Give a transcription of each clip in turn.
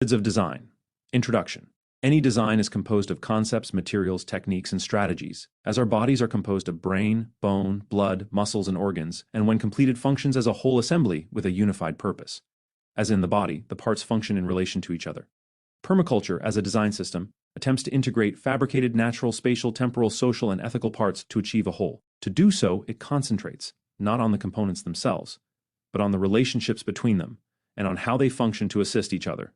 Methods of design. Introduction. Any design is composed of concepts, materials, techniques, and strategies, as our bodies are composed of brain, bone, blood, muscles, and organs, and when completed functions as a whole assembly with a unified purpose. As in the body, the parts function in relation to each other. Permaculture, as a design system, attempts to integrate fabricated natural, spatial, temporal, social, and ethical parts to achieve a whole. To do so, it concentrates, not on the components themselves, but on the relationships between them, and on how they function to assist each other.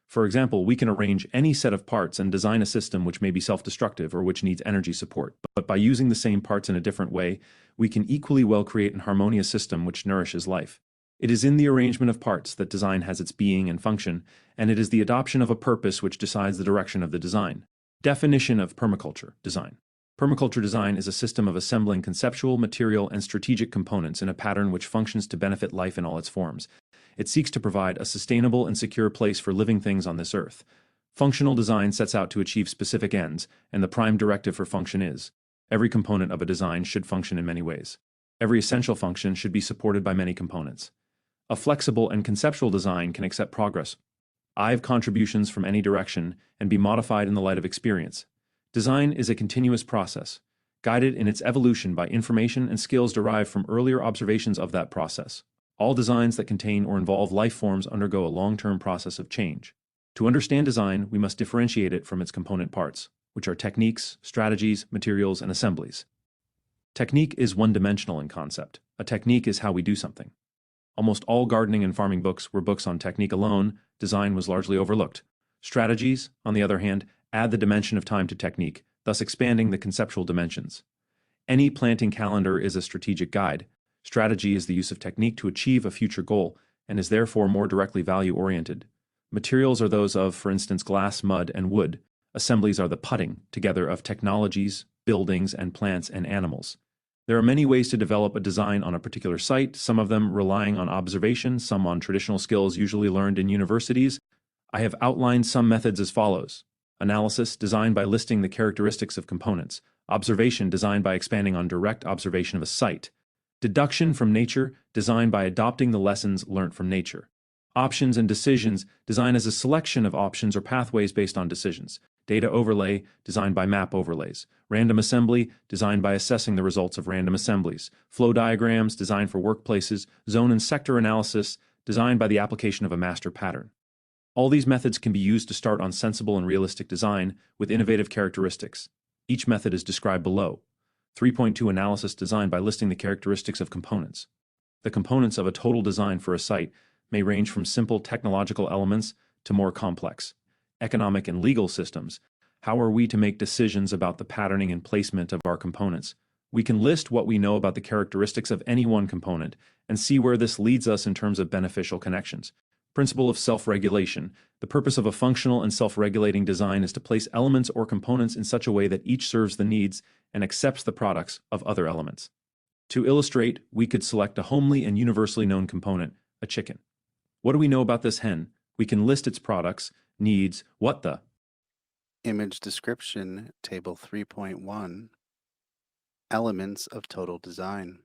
For example, we can arrange any set of parts and design a system which may be self-destructive or which needs energy support. But by using the same parts in a different way, we can equally well create an harmonious system which nourishes life. It is in the arrangement of parts that design has its being and function, and it is the adoption of a purpose which decides the direction of the design. Definition of permaculture design. Permaculture design is a system of assembling conceptual, material, and strategic components in a pattern which functions to benefit life in all its forms. It seeks to provide a sustainable and secure place for living things on this earth. Functional design sets out to achieve specific ends, and the prime directive for function is: every component of a design should function in many ways. Every essential function should be supported by many components. A flexible and conceptual design can accept progress, contributions from any direction, and be modified in the light of experience. Design is a continuous process, guided in its evolution by information and skills derived from earlier observations of that process. All designs that contain or involve life forms undergo a long-term process of change. To understand design, we must differentiate it from its component parts, which are techniques, strategies, materials, and assemblies. Technique is one-dimensional in concept. A technique is how we do something. Almost all gardening and farming books were books on technique alone. Design was largely overlooked. Strategies, on the other hand, add the dimension of time to technique, thus expanding the conceptual dimensions. Any planting calendar is a strategic guide. Strategy is the use of technique to achieve a future goal, and is therefore more directly value-oriented. Materials are those of, for instance, glass, mud, and wood. Assemblies are the putting together of technologies, buildings, and plants and animals. There are many ways to develop a design on a particular site, some of them relying on observation, some on traditional skills usually learned in universities. I have outlined some methods as follows. Analysis, designed by listing the characteristics of components. Observation, designed by expanding on direct observation of a site. Deduction from nature, designed by adopting the lessons learnt from nature. Options and decisions, designed as a selection of options or pathways based on decisions. Data overlay, designed by map overlays. Random assembly, designed by assessing the results of random assemblies. Flow diagrams, designed for workplaces. Zone and sector analysis, designed by the application of a master pattern. All these methods can be used to start on sensible and realistic design with innovative characteristics. Each method is described below. 3.2 Analysis, designed by listing the characteristics of components. The components of a total design for a site may range from simple technological elements to more complex economic and legal systems. How are we to make decisions about the patterning and placement of our components? We can list what we know about the characteristics of any one component and see where this leads us in terms of beneficial connections. Principle of self-regulation. The purpose of a functional and self-regulating design is to place elements or components in such a way that each serves the needs and accepts the products of other elements. To illustrate, we could select a homely and universally known component, a chicken. What do we know about this hen? We can list its products, needs, what the Image description, table 3.1, elements of total design.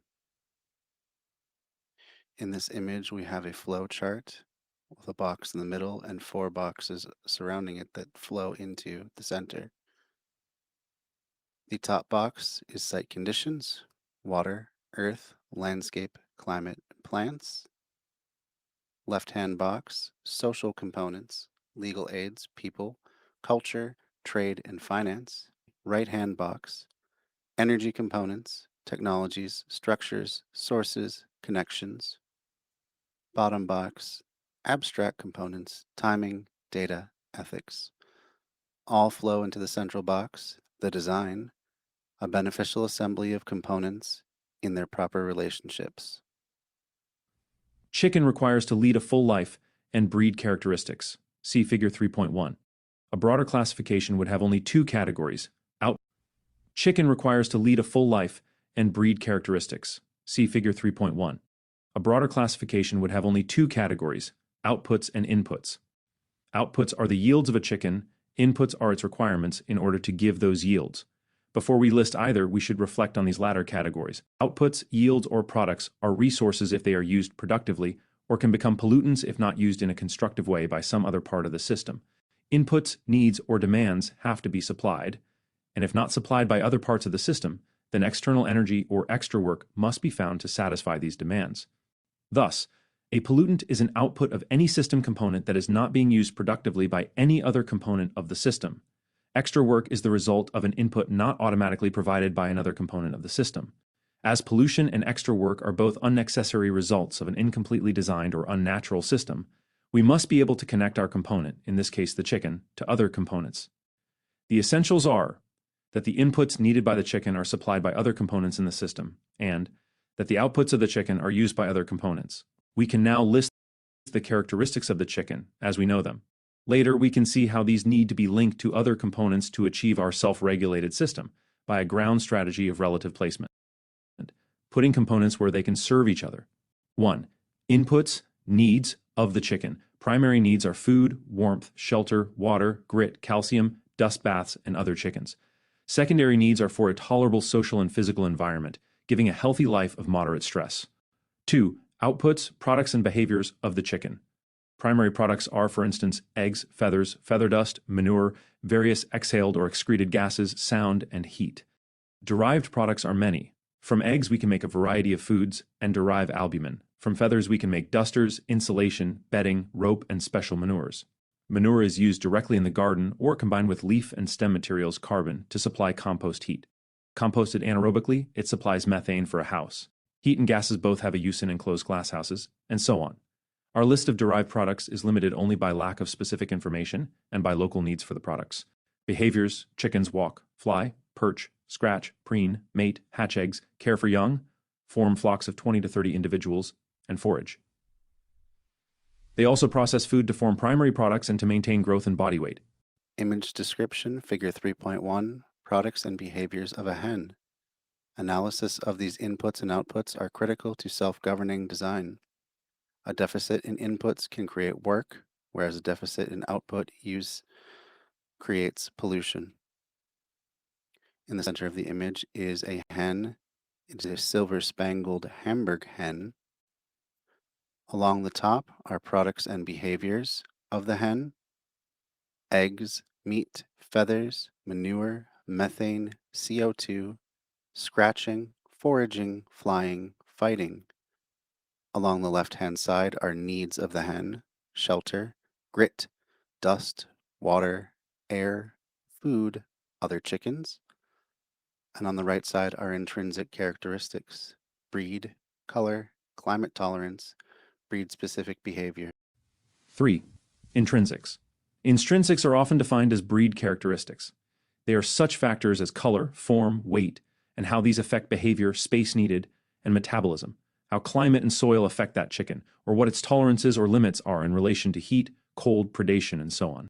In this image, we have a flow chart with a box in the middle and 4 boxes surrounding it that flow into the center. The top box is site conditions, water, earth, landscape, climate, and plants. Left-hand box, social components, legal aids, people, culture, trade, and finance. Right-hand box, energy components, technologies, structures, sources, connections. Bottom box, abstract components, timing, data, ethics. All flow into the central box, the design, a beneficial assembly of components in their proper relationships. Chicken requires to lead a full life and breed characteristics. See Figure 3.1. A broader classification would have only 2 categories. Chicken requires to lead a full life and breed characteristics. See Figure 3.1. A broader classification would have only 2 categories, outputs and inputs. Outputs are the yields of a chicken, inputs are its requirements in order to give those yields. Before we list either, we should reflect on these latter categories. Outputs, yields, or products are resources if they are used productively, or can become pollutants if not used in a constructive way by some other part of the system. Inputs, needs, or demands have to be supplied, and if not supplied by other parts of the system, then external energy or extra work must be found to satisfy these demands. Thus, a pollutant is an output of any system component that is not being used productively by any other component of the system. Extra work is the result of an input not automatically provided by another component of the system. As pollution and extra work are both unnecessary results of an incompletely designed or unnatural system, we must be able to connect our component, in this case the chicken, to other components. The essentials are that the inputs needed by the chicken are supplied by other components in the system, and that the outputs of the chicken are used by other components. We can now list the characteristics of the chicken as we know them. Later, we can see how these need to be linked to other components to achieve our self-regulated system by a ground strategy of relative placement, putting components where they can serve each other. 1. Inputs, needs of the chicken. Primary needs are food, warmth, shelter, water, grit, calcium, dust baths, and other chickens. Secondary needs are for a tolerable social and physical environment, giving a healthy life of moderate stress. 2. Outputs, products, and behaviors of the chicken. Primary products are, for instance, eggs, feathers, feather dust, manure, various exhaled or excreted gases, sound, and heat. Derived products are many. From eggs, we can make a variety of foods and derive albumin. From feathers, we can make dusters, insulation, bedding, rope, and special manures. Manure is used directly in the garden or combined with leaf and stem materials carbon to supply compost heat. Composted anaerobically, it supplies methane for a house. Heat and gases both have a use in enclosed glasshouses, and so on. Our list of derived products is limited only by lack of specific information and by local needs for the products. Behaviors: chickens walk, fly, perch, scratch, preen, mate, hatch eggs, care for young, form flocks of 20 to 30 individuals, and forage. They also process food to form primary products and to maintain growth and body weight. Image description, figure 3.1, products and behaviors of a hen. Analysis of these inputs and outputs are critical to self-governing design. A deficit in inputs can create work, whereas a deficit in output use creates pollution. In the center of the image is a hen. It is a silver-spangled Hamburg hen. Along the top are products and behaviors of the hen: eggs, meat, feathers, manure, methane, CO2, scratching, foraging, flying, fighting. Along the left-hand side are needs of the hen: shelter, grit, dust, water, air, food, other chickens. And on the right side are intrinsic characteristics: breed, color, climate tolerance, breed-specific behavior. 3. Intrinsics. Intrinsics are often defined as breed characteristics. They are such factors as color, form, weight, and how these affect behavior, space needed, and metabolism, how climate and soil affect that chicken, or what its tolerances or limits are in relation to heat, cold, predation, and so on.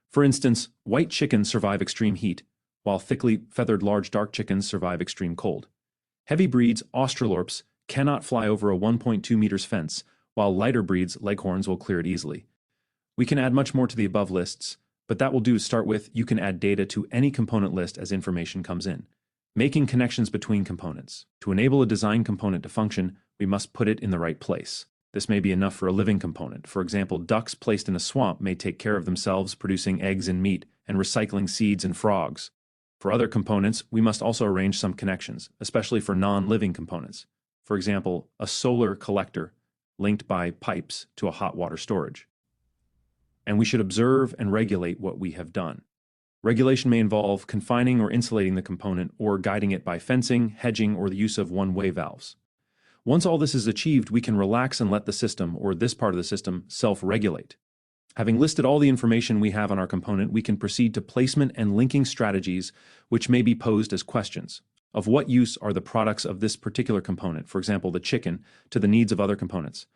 For instance, white chickens survive extreme heat, while thickly feathered large dark chickens survive extreme cold. Heavy breeds, Australorps, cannot fly over a 1.2 meters fence, while lighter breeds, Leghorns, will clear it easily. We can add much more to the above lists, but that will do to start with. You can add data to any component list as information comes in. Making connections between components. To enable a design component to function, we must put it in the right place. This may be enough for a living component. For example, ducks placed in a swamp may take care of themselves, producing eggs and meat, and recycling seeds and frogs. For other components, we must also arrange some connections, especially for non-living components. For example, a solar collector linked by pipes to a hot water storage. And we should observe and regulate what we have done. Regulation may involve confining or insulating the component or guiding it by fencing, hedging, or the use of one-way valves. Once all this is achieved, we can relax and let the system, or this part of the system, self-regulate. Having listed all the information we have on our component, we can proceed to placement and linking strategies which may be posed as questions. Of what use are the products of this particular component, for example, the chicken, to the needs of other components?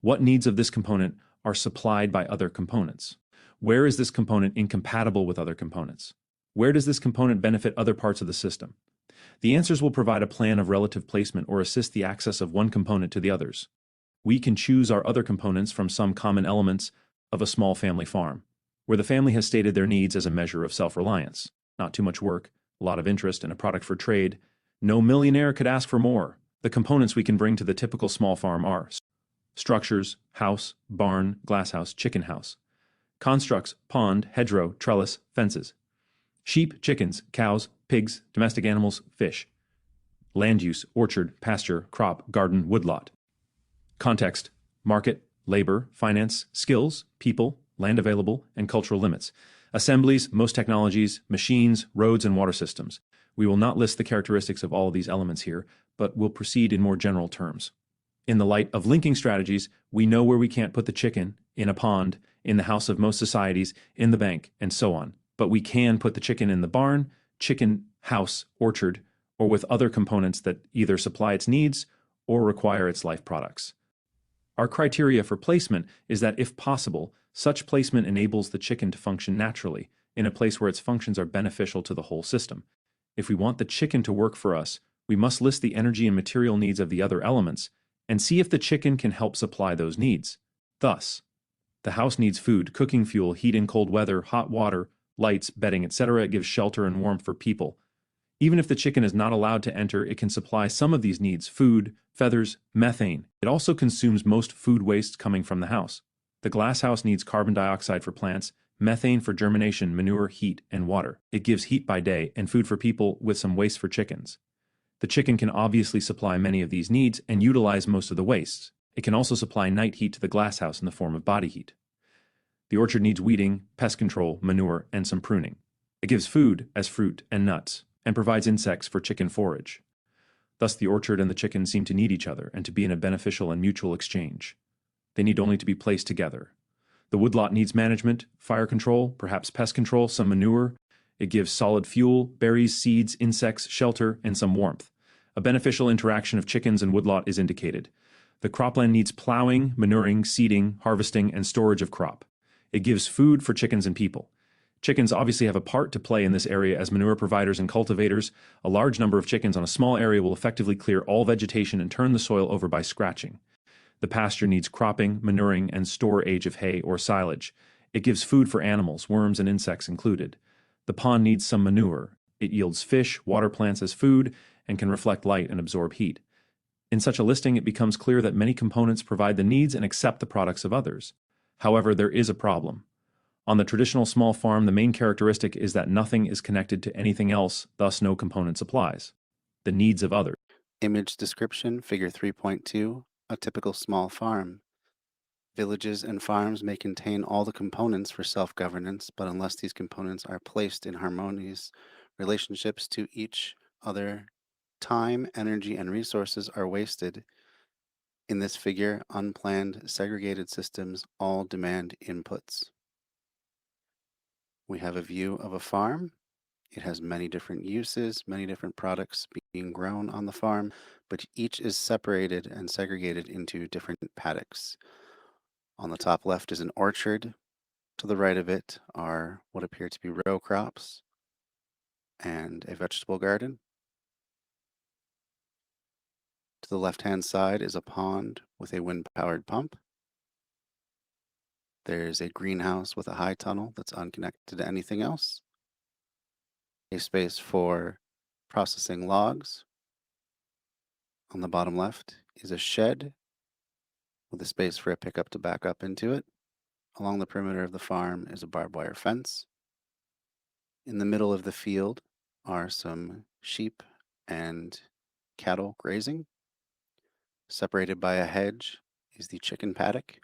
What needs of this component are supplied by other components? Where is this component incompatible with other components? Where does this component benefit other parts of the system? The answers will provide a plan of relative placement or assist the access of one component to the others. We can choose our other components from some common elements of a small family farm, where the family has stated their needs as a measure of self-reliance. Not too much work, a lot of interest, and a product for trade. No millionaire could ask for more. The components we can bring to the typical small farm are Structures: house, barn, glasshouse, chicken house. Constructs: pond, hedgerow, trellis, fences. Sheep, chickens, cows, pigs, domestic animals, fish. Land use: orchard, pasture, crop, garden, woodlot. Context: market, labor, finance, skills, people, land available, and cultural limits. Assemblies: most technologies, machines, roads, and water systems. We will not list the characteristics of all of these elements here, but will proceed in more general terms. In the light of linking strategies, we know where we can't put the chicken: in a pond, in the house of most societies, in the bank, and so on. But we can put the chicken in the barn, chicken house, orchard, or with other components that either supply its needs or require its life products. Our criteria for placement is that, if possible, such placement enables the chicken to function naturally, in a place where its functions are beneficial to the whole system. If we want the chicken to work for us, we must list the energy and material needs of the other elements, and see if the chicken can help supply those needs. Thus, the house needs food, cooking fuel, heat in cold weather, hot water, lights, bedding, etc. It gives shelter and warmth for people. Even if the chicken is not allowed to enter, it can supply some of these needs: food, feathers, methane. It also consumes most food waste coming from the house. The glasshouse needs carbon dioxide for plants, methane for germination, manure, heat, and water. It gives heat by day and food for people, with some waste for chickens. The chicken can obviously supply many of these needs and utilize most of the wastes. It can also supply night heat to the glasshouse in the form of body heat. The orchard needs weeding, pest control, manure, and some pruning. It gives food as fruit and nuts, and provides insects for chicken forage. Thus, the orchard and the chicken seem to need each other and to be in a beneficial and mutual exchange. They need only to be placed together. The woodlot needs management, fire control, perhaps pest control, some manure. It gives solid fuel, berries, seeds, insects, shelter, and some warmth. A beneficial interaction of chickens and woodlot is indicated. The cropland needs plowing, manuring, seeding, harvesting, and storage of crop. It gives food for chickens and people. Chickens obviously have a part to play in this area as manure providers and cultivators. A large number of chickens on a small area will effectively clear all vegetation and turn the soil over by scratching. The pasture needs cropping, manuring, and storage of hay or silage. It gives food for animals, worms and insects included. The pond needs some manure. It yields fish, water plants as food, and can reflect light and absorb heat. In such a listing, it becomes clear that many components provide the needs and accept the products of others. However, there is a problem. On the traditional small farm, the main characteristic is that nothing is connected to anything else, thus no component supplies. The needs of others. Image description, figure 3.2, a typical small farm. Villages and farms may contain all the components for self-governance, but unless these components are placed in harmonious relationships to each other, time, energy, and resources are wasted. In this figure, unplanned, segregated systems all demand inputs. We have a view of a farm. It has many different uses, many different products being grown on the farm, but each is separated and segregated into different paddocks. On the top left is an orchard. To the right of it are what appear to be row crops and a vegetable garden. To the left-hand side is a pond with a wind-powered pump. There's a greenhouse with a high tunnel that's unconnected to anything else. A space for processing logs. On the bottom left is a shed with a space for a pickup to back up into it. Along the perimeter of the farm is a barbed wire fence. In the middle of the field are some sheep and cattle grazing. Separated by a hedge is the chicken paddock.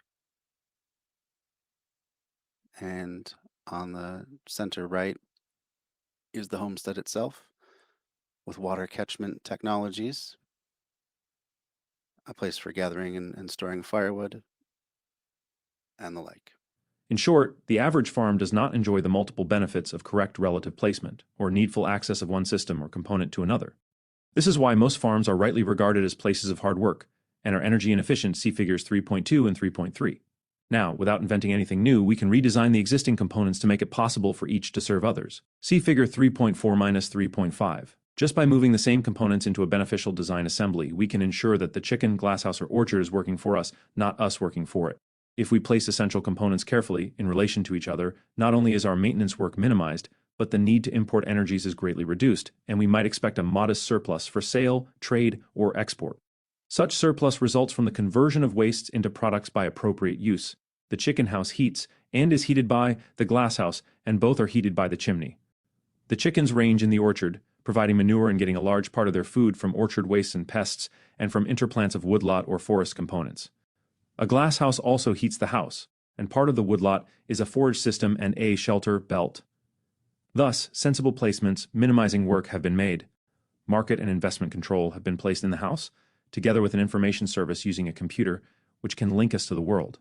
And on the center right is the homestead itself with water catchment technologies, a place for gathering and storing firewood, and the like. In short, the average farm does not enjoy the multiple benefits of correct relative placement, or needful access of one system or component to another. This is why most farms are rightly regarded as places of hard work, and are energy inefficient. See figures 3.2 and 3.3. Now, without inventing anything new, we can redesign the existing components to make it possible for each to serve others. See figure 3.4-3.5. Just by moving the same components into a beneficial design assembly, we can ensure that the chicken, glasshouse, or orchard is working for us, not us working for it. If we place essential components carefully in relation to each other, not only is our maintenance work minimized, but the need to import energies is greatly reduced, and we might expect a modest surplus for sale, trade, or export. Such surplus results from the conversion of wastes into products by appropriate use. The chicken house heats and is heated by the glass house, and both are heated by the chimney. The chickens range in the orchard, providing manure and getting a large part of their food from orchard wastes and pests and from interplants of woodlot or forest components. A glass house also heats the house, and part of the woodlot is a forage system and a shelter belt. Thus, sensible placements minimizing work have been made. Market and investment control have been placed in the house, together with an information service using a computer which can link us to the world.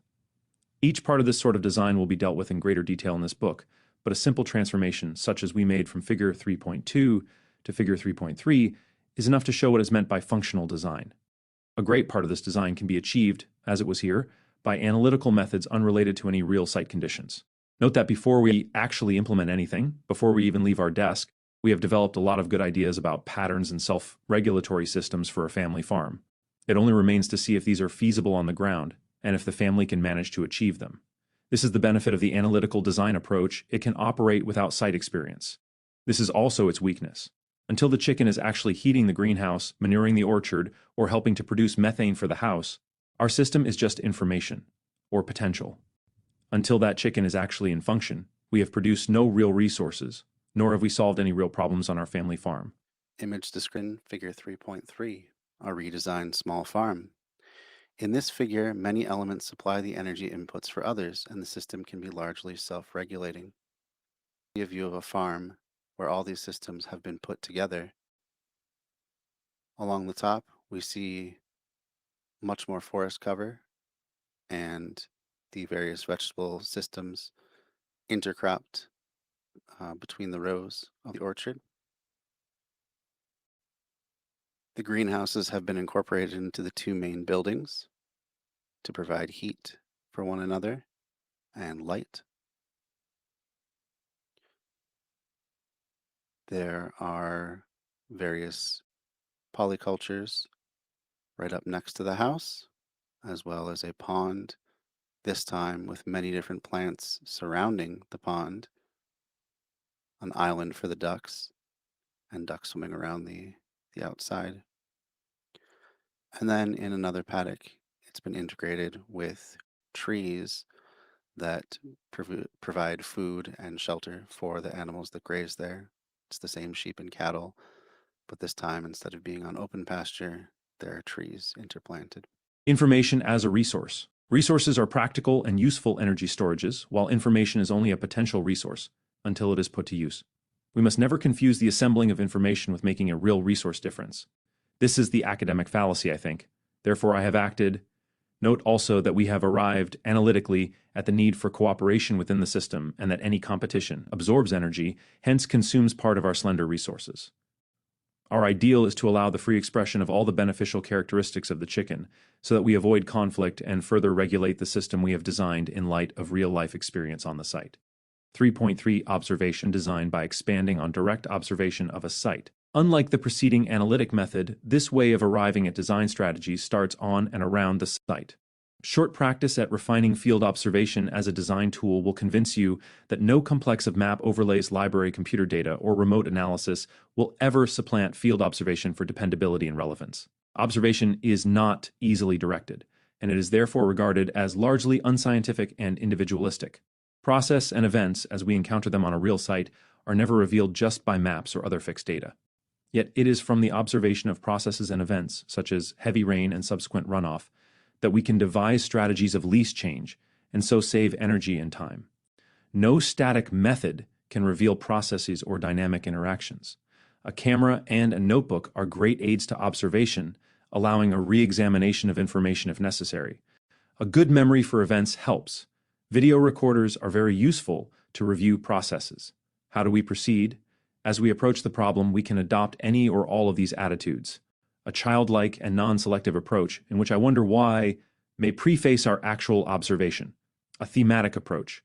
Each part of this sort of design will be dealt with in greater detail in this book, but a simple transformation, such as we made from figure 3.2 to figure 3.3, is enough to show what is meant by functional design. A great part of this design can be achieved, as it was here, by analytical methods unrelated to any real site conditions. Note that before we actually implement anything, before we even leave our desk, we have developed a lot of good ideas about patterns and self-regulatory systems for a family farm. It only remains to see if these are feasible on the ground, and if the family can manage to achieve them. This is the benefit of the analytical design approach. It can operate without site experience. This is also its weakness. Until the chicken is actually heating the greenhouse, manuring the orchard, or helping to produce methane for the house, our system is just information, or potential. Until that chicken is actually in function, we have produced no real resources, nor have we solved any real problems on our family farm. Image description, figure 3.3, a redesigned small farm. In this figure, many elements supply the energy inputs for others, and the system can be largely self-regulating. A view of a farm where all these systems have been put together. Along the top, we see much more forest cover and the various vegetable systems intercropped between the rows of the orchard. The greenhouses have been incorporated into the two main buildings to provide heat for one another and light. There are various polycultures right up next to the house, as well as a pond, this time with many different plants surrounding the pond, an island for the ducks, and ducks swimming around the outside. And then in another paddock, it's been integrated with trees that provide food and shelter for the animals that graze there. It's the same sheep and cattle, but this time, instead of being on open pasture, there are trees interplanted. Information as a resource. Resources are practical and useful energy storages, while information is only a potential resource until it is put to use. We must never confuse the assembling of information with making a real resource difference. This is the academic fallacy, I think. Therefore, I have acted. Note also that we have arrived analytically at the need for cooperation within the system and that any competition absorbs energy, hence consumes part of our slender resources. Our ideal is to allow the free expression of all the beneficial characteristics of the chicken so that we avoid conflict and further regulate the system we have designed in light of real-life experience on the site. 3.3 Observation designed by expanding on direct observation of a site. Unlike the preceding analytic method, this way of arriving at design strategies starts on and around the site. Short practice at refining field observation as a design tool will convince you that no complex of map overlays, library computer data, or remote analysis will ever supplant field observation for dependability and relevance. Observation is not easily directed, and it is therefore regarded as largely unscientific and individualistic. Process and events, as we encounter them on a real site, are never revealed just by maps or other fixed data. Yet it is from the observation of processes and events, such as heavy rain and subsequent runoff, that we can devise strategies of least change and so save energy and time. No static method can reveal processes or dynamic interactions. A camera and a notebook are great aids to observation, allowing a re-examination of information if necessary. A good memory for events helps. Video recorders are very useful to review processes. How do we proceed? As we approach the problem, we can adopt any or all of these attitudes. A childlike and non-selective approach, in which I wonder why, may preface our actual observation. A thematic approach,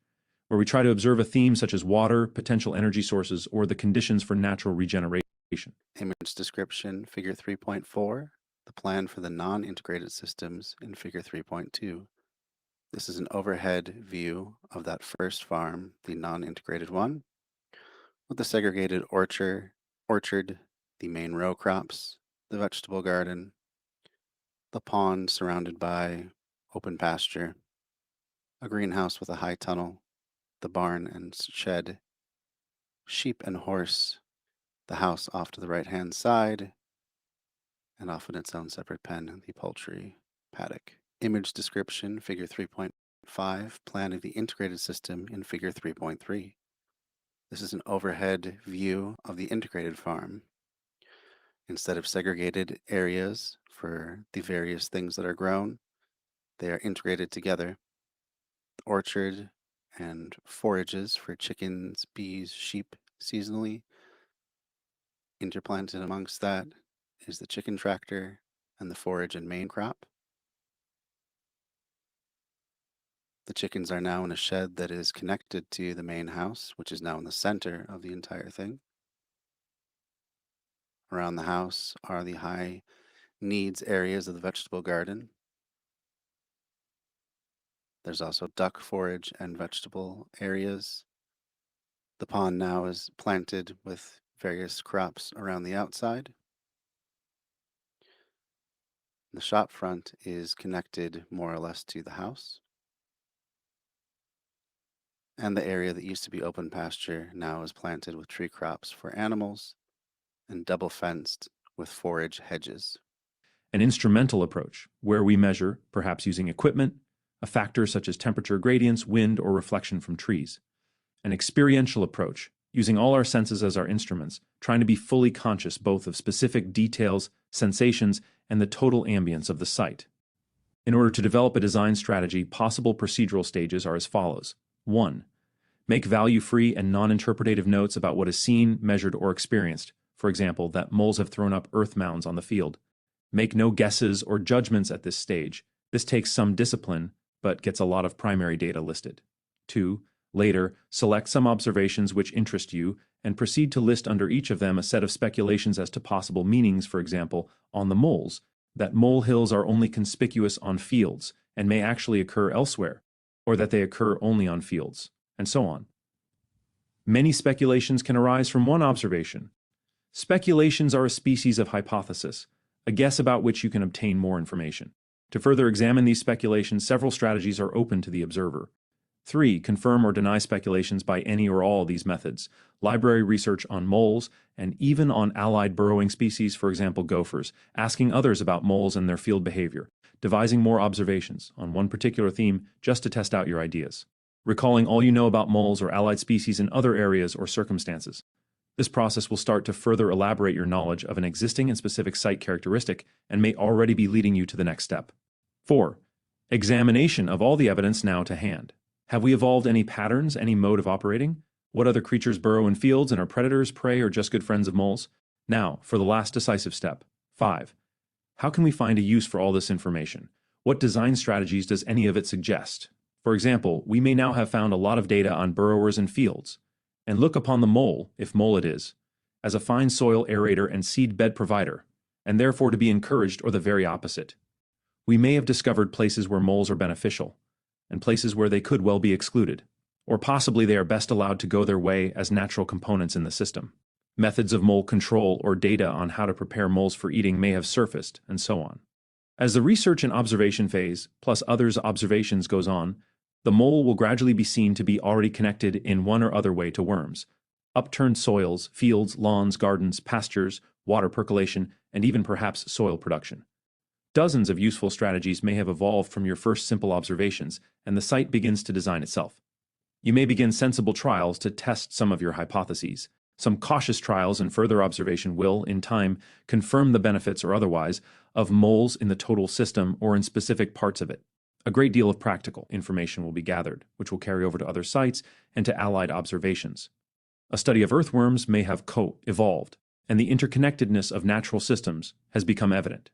where we try to observe a theme such as water, potential energy sources, or the conditions for natural regeneration. Image description, figure 3.4, the plan for the non-integrated systems in figure 3.2. This is an overhead view of that first farm, the non-integrated one, with the segregated orchard, the main row crops, the vegetable garden, the pond surrounded by open pasture, a greenhouse with a high tunnel, the barn and shed, sheep and horse, the house off to the right-hand side, and off in its own separate pen, the poultry paddock. Image description, figure 3.5, plan of the integrated system in figure 3.3. This is an overhead view of the integrated farm. Instead of segregated areas for the various things that are grown, they are integrated together. Orchard and forages for chickens, bees, sheep seasonally. Interplanted amongst that is the chicken tractor and the forage and main crop. The chickens are now in a shed that is connected to the main house, which is now in the center of the entire thing. Around the house are the high needs areas of the vegetable garden. There's also duck forage and vegetable areas. The pond now is planted with various crops around the outside. The shop front is connected more or less to the house. And the area that used to be open pasture now is planted with tree crops for animals and double fenced with forage hedges. An instrumental approach, where we measure, perhaps using equipment, a factor such as temperature gradients, wind, or reflection from trees. An experiential approach, using all our senses as our instruments, trying to be fully conscious both of specific details, sensations, and the total ambience of the site. In order to develop a design strategy, possible procedural stages are as follows. 1. Make value-free and non-interpretative notes about what is seen, measured, or experienced. For example, that moles have thrown up earth mounds on the field. Make no guesses or judgments at this stage. This takes some discipline, but gets a lot of primary data listed. 2. Later, select some observations which interest you and proceed to list under each of them a set of speculations as to possible meanings, for example, on the moles, that molehills are only conspicuous on fields and may actually occur elsewhere, or that they occur only on fields, and so on. Many speculations can arise from one observation. Speculations are a species of hypothesis, a guess about which you can obtain more information. To further examine these speculations, several strategies are open to the observer. 3. Confirm or deny speculations by any or all of these methods. Library research on moles, and even on allied burrowing species, for example gophers, asking others about moles and their field behavior, devising more observations on one particular theme just to test out your ideas. Recalling all you know about moles or allied species in other areas or circumstances. This process will start to further elaborate your knowledge of an existing and specific site characteristic and may already be leading you to the next step. 4. Examination of all the evidence now to hand. Have we evolved any patterns, any mode of operating? What other creatures burrow in fields and are predators, prey, or just good friends of moles? Now, for the last decisive step. 5. How can we find a use for all this information? What design strategies does any of it suggest? For example, we may now have found a lot of data on burrowers in fields, and look upon the mole, if mole it is, as a fine soil aerator and seed bed provider, and therefore to be encouraged or the very opposite. We may have discovered places where moles are beneficial, and places where they could well be excluded, or possibly they are best allowed to go their way as natural components in the system. Methods of mole control or data on how to prepare moles for eating may have surfaced, and so on. As the research and observation phase, plus others' observations goes on, the mole will gradually be seen to be already connected in one or other way to worms, upturned soils, fields, lawns, gardens, pastures, water percolation, and even perhaps soil production. Dozens of useful strategies may have evolved from your first simple observations, and the site begins to design itself. You may begin sensible trials to test some of your hypotheses. Some cautious trials and further observation will, in time, confirm the benefits or otherwise of moles in the total system or in specific parts of it. A great deal of practical information will be gathered, which will carry over to other sites and to allied observations. A study of earthworms may have co-evolved, and the interconnectedness of natural systems has become evident.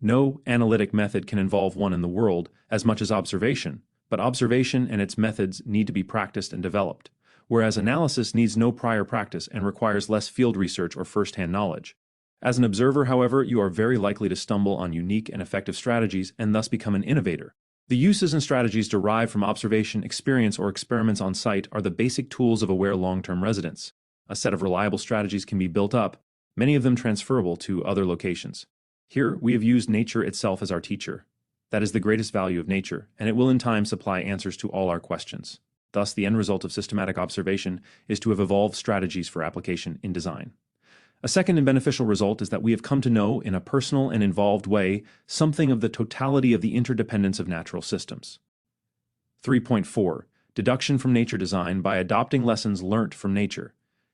No analytic method can involve one in the world as much as observation, but observation and its methods need to be practiced and developed, whereas analysis needs no prior practice and requires less field research or first-hand knowledge. As an observer, however, you are very likely to stumble on unique and effective strategies and thus become an innovator. The uses and strategies derived from observation, experience, or experiments on site are the basic tools of aware long-term residents. A set of reliable strategies can be built up, many of them transferable to other locations. Here, we have used nature itself as our teacher. That is the greatest value of nature, and it will in time supply answers to all our questions. Thus, the end result of systematic observation is to have evolved strategies for application in design. A second and beneficial result is that we have come to know, in a personal and involved way, something of the totality of the interdependence of natural systems. 3.4. Deduction from nature design by adopting lessons learnt from nature.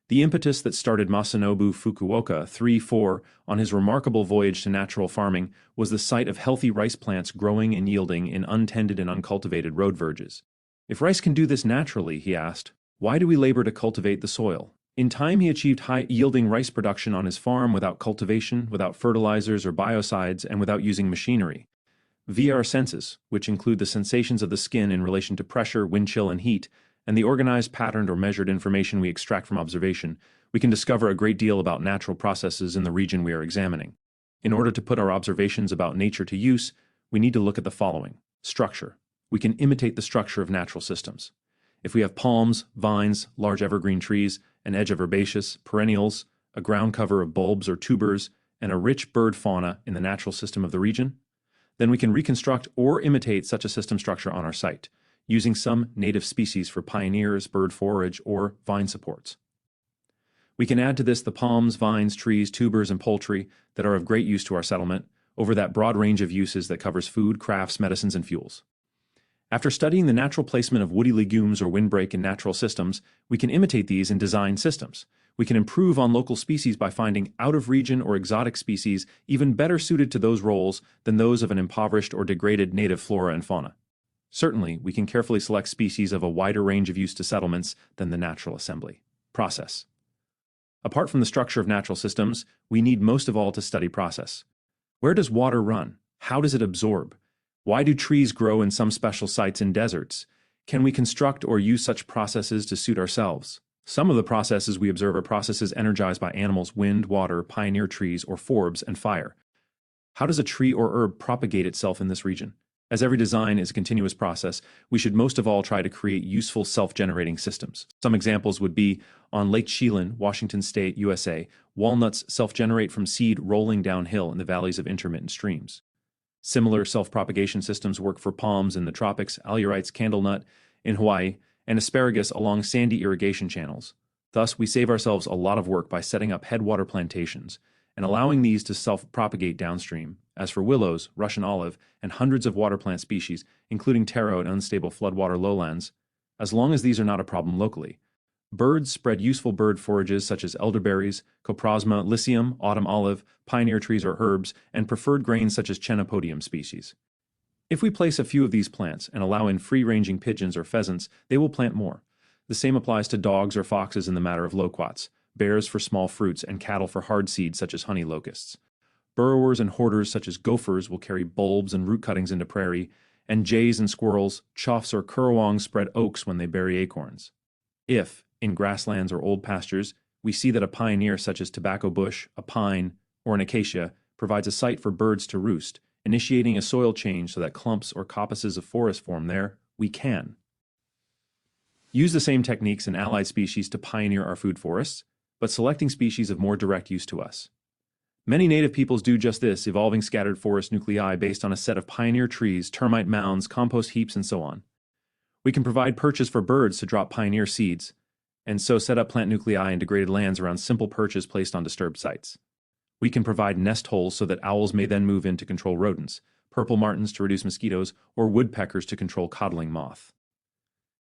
The impetus that started Masanobu Fukuoka 3-4 on his remarkable voyage to natural farming was the sight of healthy rice plants growing and yielding in untended and uncultivated road verges. If rice can do this naturally, he asked, why do we labor to cultivate the soil? In time, he achieved high-yielding rice production on his farm without cultivation, without fertilizers or biocides, and without using machinery. Via our senses, which include the sensations of the skin in relation to pressure, wind chill, and heat, and the organized, patterned, or measured information we extract from observation, we can discover a great deal about natural processes in the region we are examining. In order to put our observations about nature to use, we need to look at the following. Structure. We can imitate the structure of natural systems. If we have palms, vines, large evergreen trees, an edge of herbaceous, perennials, a ground cover of bulbs or tubers, and a rich bird fauna in the natural system of the region, then we can reconstruct or imitate such a system structure on our site, using some native species for pioneers, bird forage, or vine supports. We can add to this the palms, vines, trees, tubers, and poultry that are of great use to our settlement over that broad range of uses that covers food, crafts, medicines, and fuels. After studying the natural placement of woody legumes or windbreak in natural systems, we can imitate these in design systems. We can improve on local species by finding out-of-region or exotic species even better suited to those roles than those of an impoverished or degraded native flora and fauna. Certainly, we can carefully select species of a wider range of use to settlements than the natural assembly. Process. Apart from the structure of natural systems, we need most of all to study process. Where does water run? How does it absorb? Why do trees grow in some special sites in deserts? Can we construct or use such processes to suit ourselves? Some of the processes we observe are processes energized by animals, wind, water, pioneer trees, or forbs, and fire. How does a tree or herb propagate itself in this region? As every design is a continuous process, we should most of all try to create useful self-generating systems. Some examples would be on Lake Chelan, Washington State, USA, walnuts self-generate from seed rolling downhill in the valleys of intermittent streams. Similar self-propagation systems work for palms in the tropics, alurites, candlenut in Hawaii, and asparagus along sandy irrigation channels. Thus, we save ourselves a lot of work by setting up headwater plantations and allowing these to self-propagate downstream. As for willows, Russian olive, and hundreds of water plant species, including taro and unstable floodwater lowlands, as long as these are not a problem locally. Birds spread useful bird forages such as elderberries, coprosma, lycium, autumn olive, pioneer trees or herbs, and preferred grains such as chenopodium species. If we place a few of these plants and allow in free-ranging pigeons or pheasants, they will plant more. The same applies to dogs or foxes in the matter of loquats, bears for small fruits, and cattle for hard seeds such as honey locusts. Burrowers and hoarders such as gophers will carry bulbs and root cuttings into prairie, and jays and squirrels, choughs or currawongs spread oaks when they bury acorns. If, in grasslands or old pastures, we see that a pioneer such as tobacco bush, a pine, or an acacia provides a site for birds to roost, initiating a soil change so that clumps or coppices of forest form there, we can use the same techniques in allied species to pioneer our food forests, but selecting species of more direct use to us. Many native peoples do just this, evolving scattered forest nuclei based on a set of pioneer trees, termite mounds, compost heaps, and so on. We can provide perches for birds to drop pioneer seeds, and so set up plant nuclei in degraded lands around simple perches placed on disturbed sites. We can provide nest holes so that owls may then move in to control rodents, purple martins to reduce mosquitoes, or woodpeckers to control codling moth.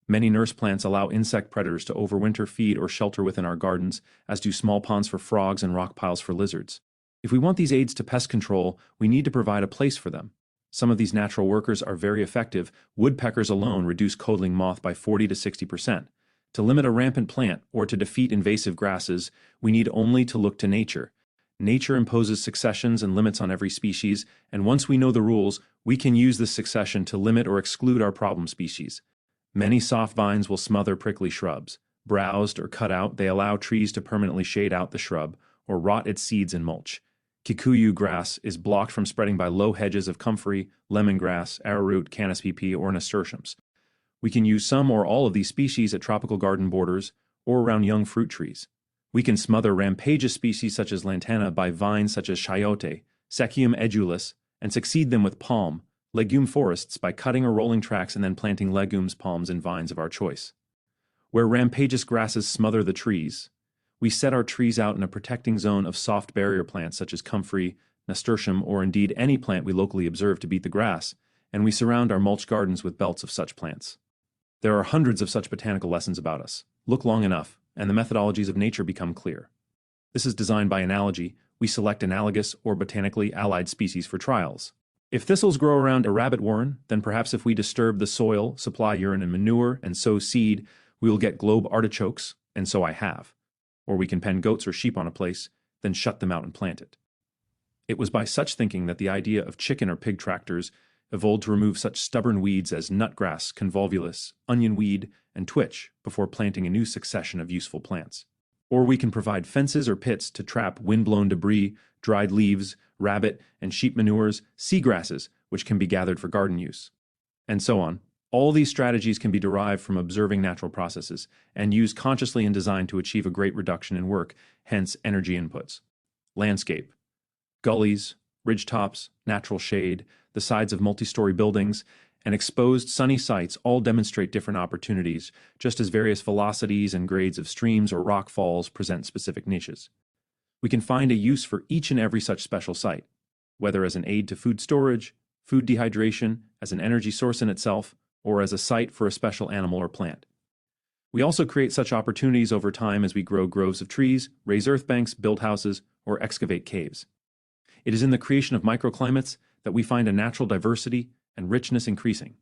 Many nurse plants allow insect predators to overwinter, feed, or shelter within our gardens, as do small ponds for frogs and rock piles for lizards. If we want these aids to pest control, we need to provide a place for them. Some of these natural workers are very effective. Woodpeckers alone reduce codling moth by 40 to 60%. To limit a rampant plant or to defeat invasive grasses, we need only to look to nature. Nature imposes successions and limits on every species, and once we know the rules, we can use this succession to limit or exclude our problem species. Many soft vines will smother prickly shrubs. Browsed or cut out, they allow trees to permanently shade out the shrub or rot its seeds in mulch. Kikuyu grass is blocked from spreading by low hedges of comfrey, lemongrass, arrowroot, canis pp, or nasturtiums. We can use some or all of these species at tropical garden borders or around young fruit trees. We can smother rampageous species such as lantana by vines such as chayote, Sechium edulis, and succeed them with palm, legume forests by cutting or rolling tracks and then planting legumes, palms, and vines of our choice. Where rampageous grasses smother the trees, we set our trees out in a protecting zone of soft barrier plants such as comfrey, nasturtium, or indeed any plant we locally observe to beat the grass, and we surround our mulch gardens with belts of such plants. There are hundreds of such botanical lessons about us. Look long enough, and the methodologies of nature become clear. This is designed by analogy. We select analogous or botanically allied species for trials. If thistles grow around a rabbit warren, then perhaps if we disturb the soil, supply urine and manure, and sow seed, we will get globe artichokes, and so I have. Or we can pen goats or sheep on a place, then shut them out and plant it. It was by such thinking that the idea of chicken or pig tractors evolved to remove such stubborn weeds as nutgrass, convolvulus, onion weed, and twitch before planting a new succession of useful plants. Or we can provide fences or pits to trap wind-blown debris, dried leaves, rabbit and sheep manures, seagrasses, which can be gathered for garden use, and so on. All these strategies can be derived from observing natural processes and used consciously in design to achieve a great reduction in work, hence energy inputs. Landscape. Gullies, ridgetops, natural shade, the sides of multi-story buildings, and exposed sunny sites all demonstrate different opportunities, just as various velocities and grades of streams or rock falls present specific niches. We can find a use for each and every such special site, whether as an aid to food storage, food dehydration, as an energy source in itself, or as a site for a special animal or plant. We also create such opportunities over time as we grow groves of trees, raise earth banks, build houses, or excavate caves. It is in the creation of microclimates that we find a natural diversity and richness increasing.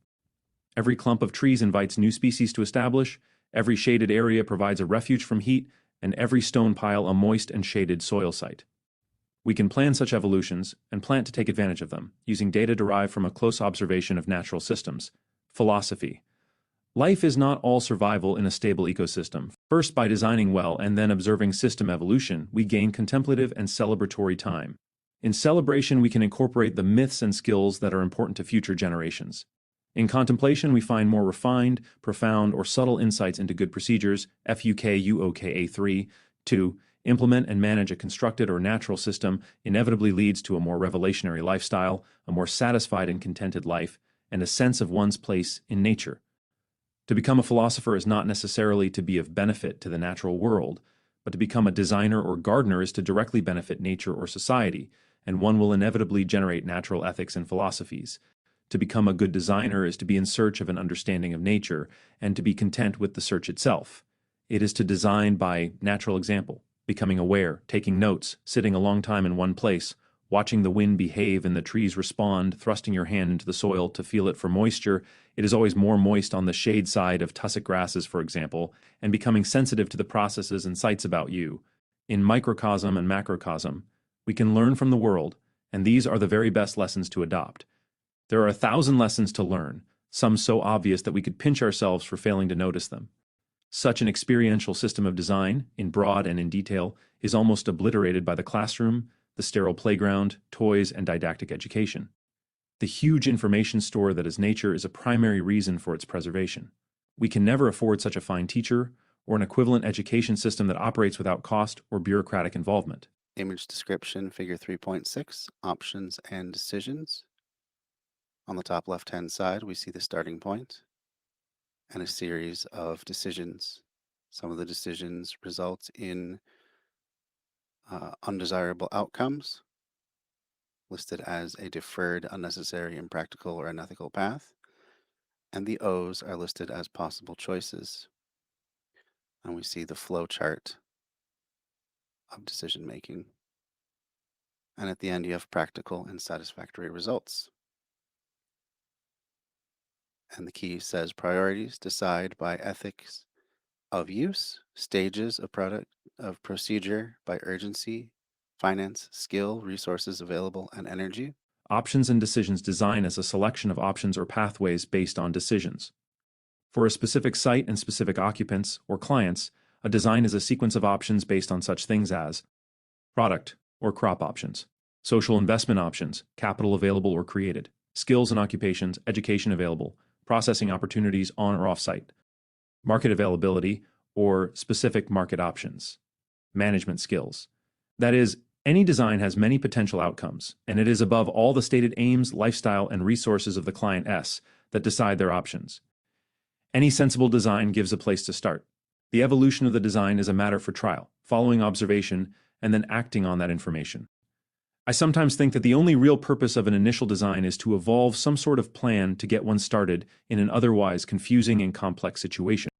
Every clump of trees invites new species to establish, every shaded area provides a refuge from heat, and every stone pile a moist and shaded soil site. We can plan such evolutions and plant to take advantage of them, using data derived from a close observation of natural systems. Philosophy. Life is not all survival in a stable ecosystem. First, by designing well and then observing system evolution, we gain contemplative and celebratory time. In celebration, we can incorporate the myths and skills that are important to future generations. In contemplation, we find more refined, profound, or subtle insights into good procedures, FUKUOKA3. 2. Implement and manage a constructed or natural system inevitably leads to a more revolutionary lifestyle, a more satisfied and contented life, and a sense of one's place in nature. To become a philosopher is not necessarily to be of benefit to the natural world, but to become a designer or gardener is to directly benefit nature or society, and one will inevitably generate natural ethics and philosophies. To become a good designer is to be in search of an understanding of nature, and to be content with the search itself. It is to design by natural example, becoming aware, taking notes, sitting a long time in one place, watching the wind behave and the trees respond, thrusting your hand into the soil to feel it for moisture. It is always more moist on the shade side of tussock grasses, for example, and becoming sensitive to the processes and sights about you. In microcosm and macrocosm, we can learn from the world, and these are the very best lessons to adopt. There are 1,000 lessons to learn, some so obvious that we could pinch ourselves for failing to notice them. Such an experiential system of design, in broad and in detail, is almost obliterated by the classroom, the sterile playground, toys, and didactic education. The huge information store that is nature is a primary reason for its preservation. We can never afford such a fine teacher or an equivalent education system that operates without cost or bureaucratic involvement. Image description, figure 3.6, options and decisions. On the top left-hand side, we see the starting point and a series of decisions. Some of the decisions result in undesirable outcomes, listed as a deferred, unnecessary, impractical, or unethical path, and the O's are listed as possible choices. And we see the flow chart of decision making. And at the end, you have practical and satisfactory results. And the key says priorities decide by ethics of use, stages of procedure by urgency, finance, skill, resources available, and energy. Options and decisions design as a selection of options or pathways based on decisions. For a specific site and specific occupants or clients, a design is a sequence of options based on such things as product or crop options, social investment options, capital available or created, skills and occupations, education available, processing opportunities on or off-site, market availability or specific market options, management skills. That is, Any design has many potential outcomes, and it is above all the stated aims, lifestyle, and resources of the client S that decide their options. Any sensible design gives a place to start. The evolution of the design is a matter for trial, following observation, and then acting on that information. I sometimes think that the only real purpose of an initial design is to evolve some sort of plan to get one started in an otherwise confusing and complex situation.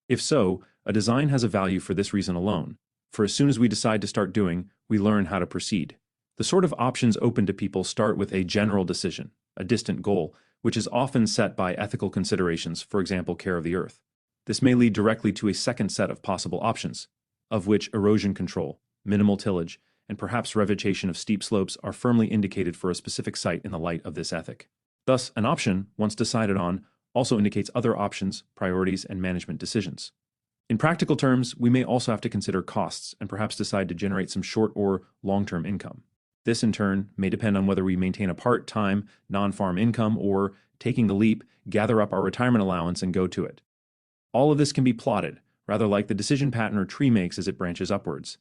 If so, a design has a value for this reason alone, for as soon as we decide to start doing, we learn how to proceed. The sort of options open to people start with a general decision, a distant goal, which is often set by ethical considerations, for example, care of the earth. This may lead directly to a second set of possible options, of which erosion control, minimal tillage, and perhaps revegetation of steep slopes are firmly indicated for a specific site in the light of this ethic. Thus, an option, once decided on, also indicates other options, priorities, and management decisions. In practical terms, we may also have to consider costs and perhaps decide to generate some short or long-term income. This, in turn, may depend on whether we maintain a part-time, non-farm income or, taking the leap, gather up our retirement allowance and go to it. All of this can be plotted, rather like the decision pattern or tree makes as it branches upwards.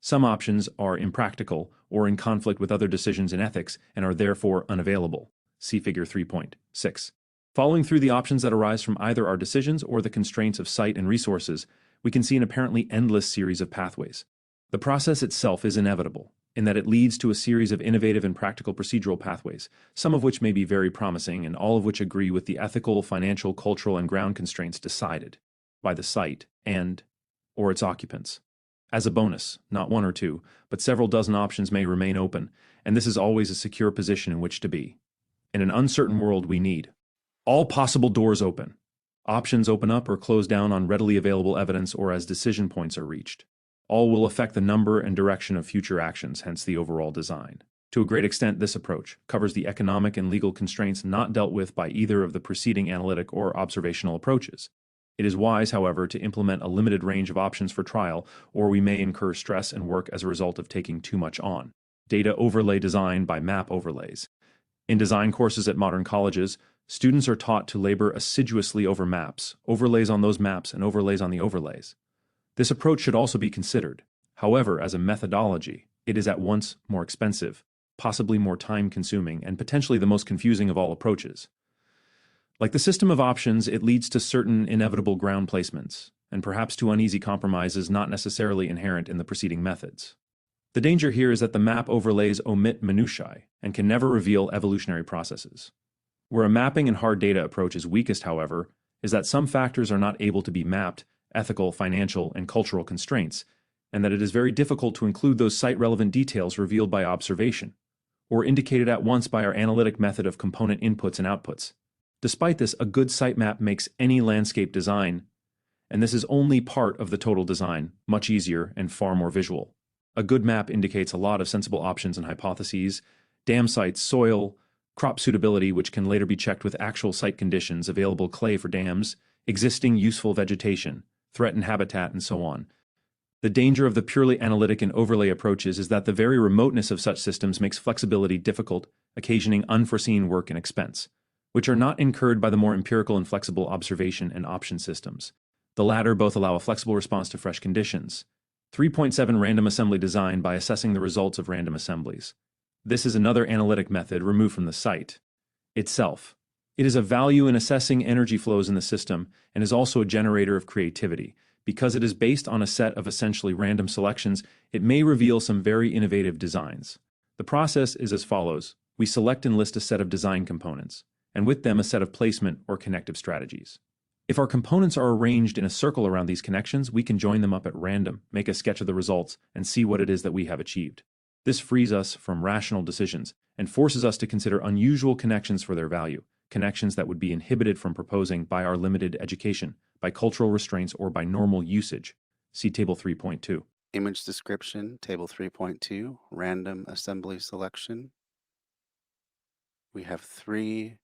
Some options are impractical or in conflict with other decisions in ethics and are therefore unavailable. See Figure 3.6. Following through the options that arise from either our decisions or the constraints of site and resources, we can see an apparently endless series of pathways. The process itself is inevitable, in that it leads to a series of innovative and practical procedural pathways, some of which may be very promising and all of which agree with the ethical, financial, cultural, and ground constraints decided by the site or its occupants. As a bonus, not one or two, but several dozen options may remain open, and this is always a secure position in which to be. In an uncertain world, we need all possible doors open. Options open up or close down on readily available evidence or as decision points are reached. All will affect the number and direction of future actions, hence the overall design. To a great extent, this approach covers the economic and legal constraints not dealt with by either of the preceding analytic or observational approaches. It is wise, however, to implement a limited range of options for trial, or we may incur stress and work as a result of taking too much on. Data overlay design by map overlays. In design courses at modern colleges, students are taught to labor assiduously over maps, overlays on those maps, and overlays on the overlays. This approach should also be considered. However, as a methodology, it is at once more expensive, possibly more time-consuming, and potentially the most confusing of all approaches. Like the system of options, it leads to certain inevitable ground placements, and perhaps to uneasy compromises not necessarily inherent in the preceding methods. The danger here is that the map overlays omit minutiae and can never reveal evolutionary processes. Where a mapping and hard data approach is weakest, however, is that some factors are not able to be mapped, ethical, financial, and cultural constraints, and that it is very difficult to include those site-relevant details revealed by observation, or indicated at once by our analytic method of component inputs and outputs. Despite this, a good site map makes any landscape design, and this is only part of the total design, much easier and far more visual. A good map indicates a lot of sensible options and hypotheses, dam sites, soil, crop suitability, which can later be checked with actual site conditions, available clay for dams, existing useful vegetation, threatened habitat, and so on. The danger of the purely analytic and overlay approaches is that the very remoteness of such systems makes flexibility difficult, occasioning unforeseen work and expense, which are not incurred by the more empirical and flexible observation and option systems. The latter both allow a flexible response to fresh conditions. 3.7 Random assembly design by assessing the results of random assemblies. This is another analytic method removed from the site itself. It is of value in assessing energy flows in the system and is also a generator of creativity. Because it is based on a set of essentially random selections, it may reveal some very innovative designs. The process is as follows. We select and list a set of design components, and with them a set of placement or connective strategies. If our components are arranged in a circle around these connections, we can join them up at random, make a sketch of the results, and see what it is that we have achieved. This frees us from rational decisions and forces us to consider unusual connections for their value, connections that would be inhibited from proposing by our limited education, by cultural restraints, or by normal usage. See Table 3.2. Image description, Table 3.2, random assembly selection. We have 3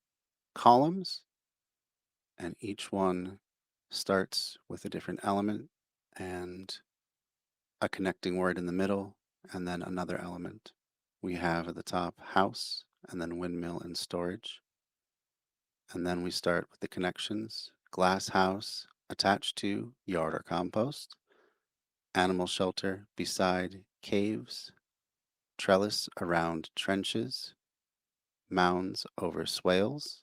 columns, and each one starts with a different element and a connecting word in the middle, and then another element. We have at the top house, and then windmill and storage. And then we start with the connections, glass house attached to yard or compost, animal shelter beside caves, trellis around trenches, mounds over swales,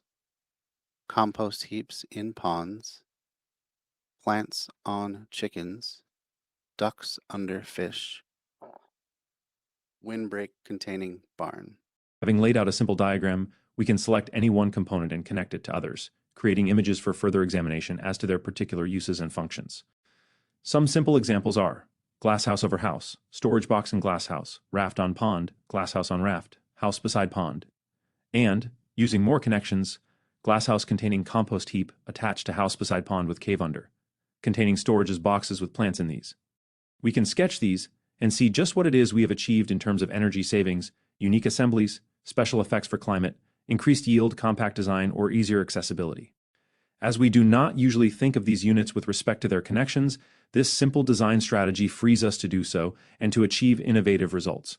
compost heaps in ponds, plants on chickens, ducks under fish, windbreak containing barn. Having laid out a simple diagram, we can select any one component and connect it to others, creating images for further examination as to their particular uses and functions. Some simple examples are glasshouse over house, storage box and glasshouse, raft on pond, glasshouse on raft, house beside pond. And, using more connections, glasshouse containing compost heap attached to house beside pond with cave under, containing storage as boxes with plants in these. We can sketch these and see just what it is we have achieved in terms of energy savings, unique assemblies, special effects for climate, increased yield, compact design, or easier accessibility. As we do not usually think of these units with respect to their connections, this simple design strategy frees us to do so and to achieve innovative results.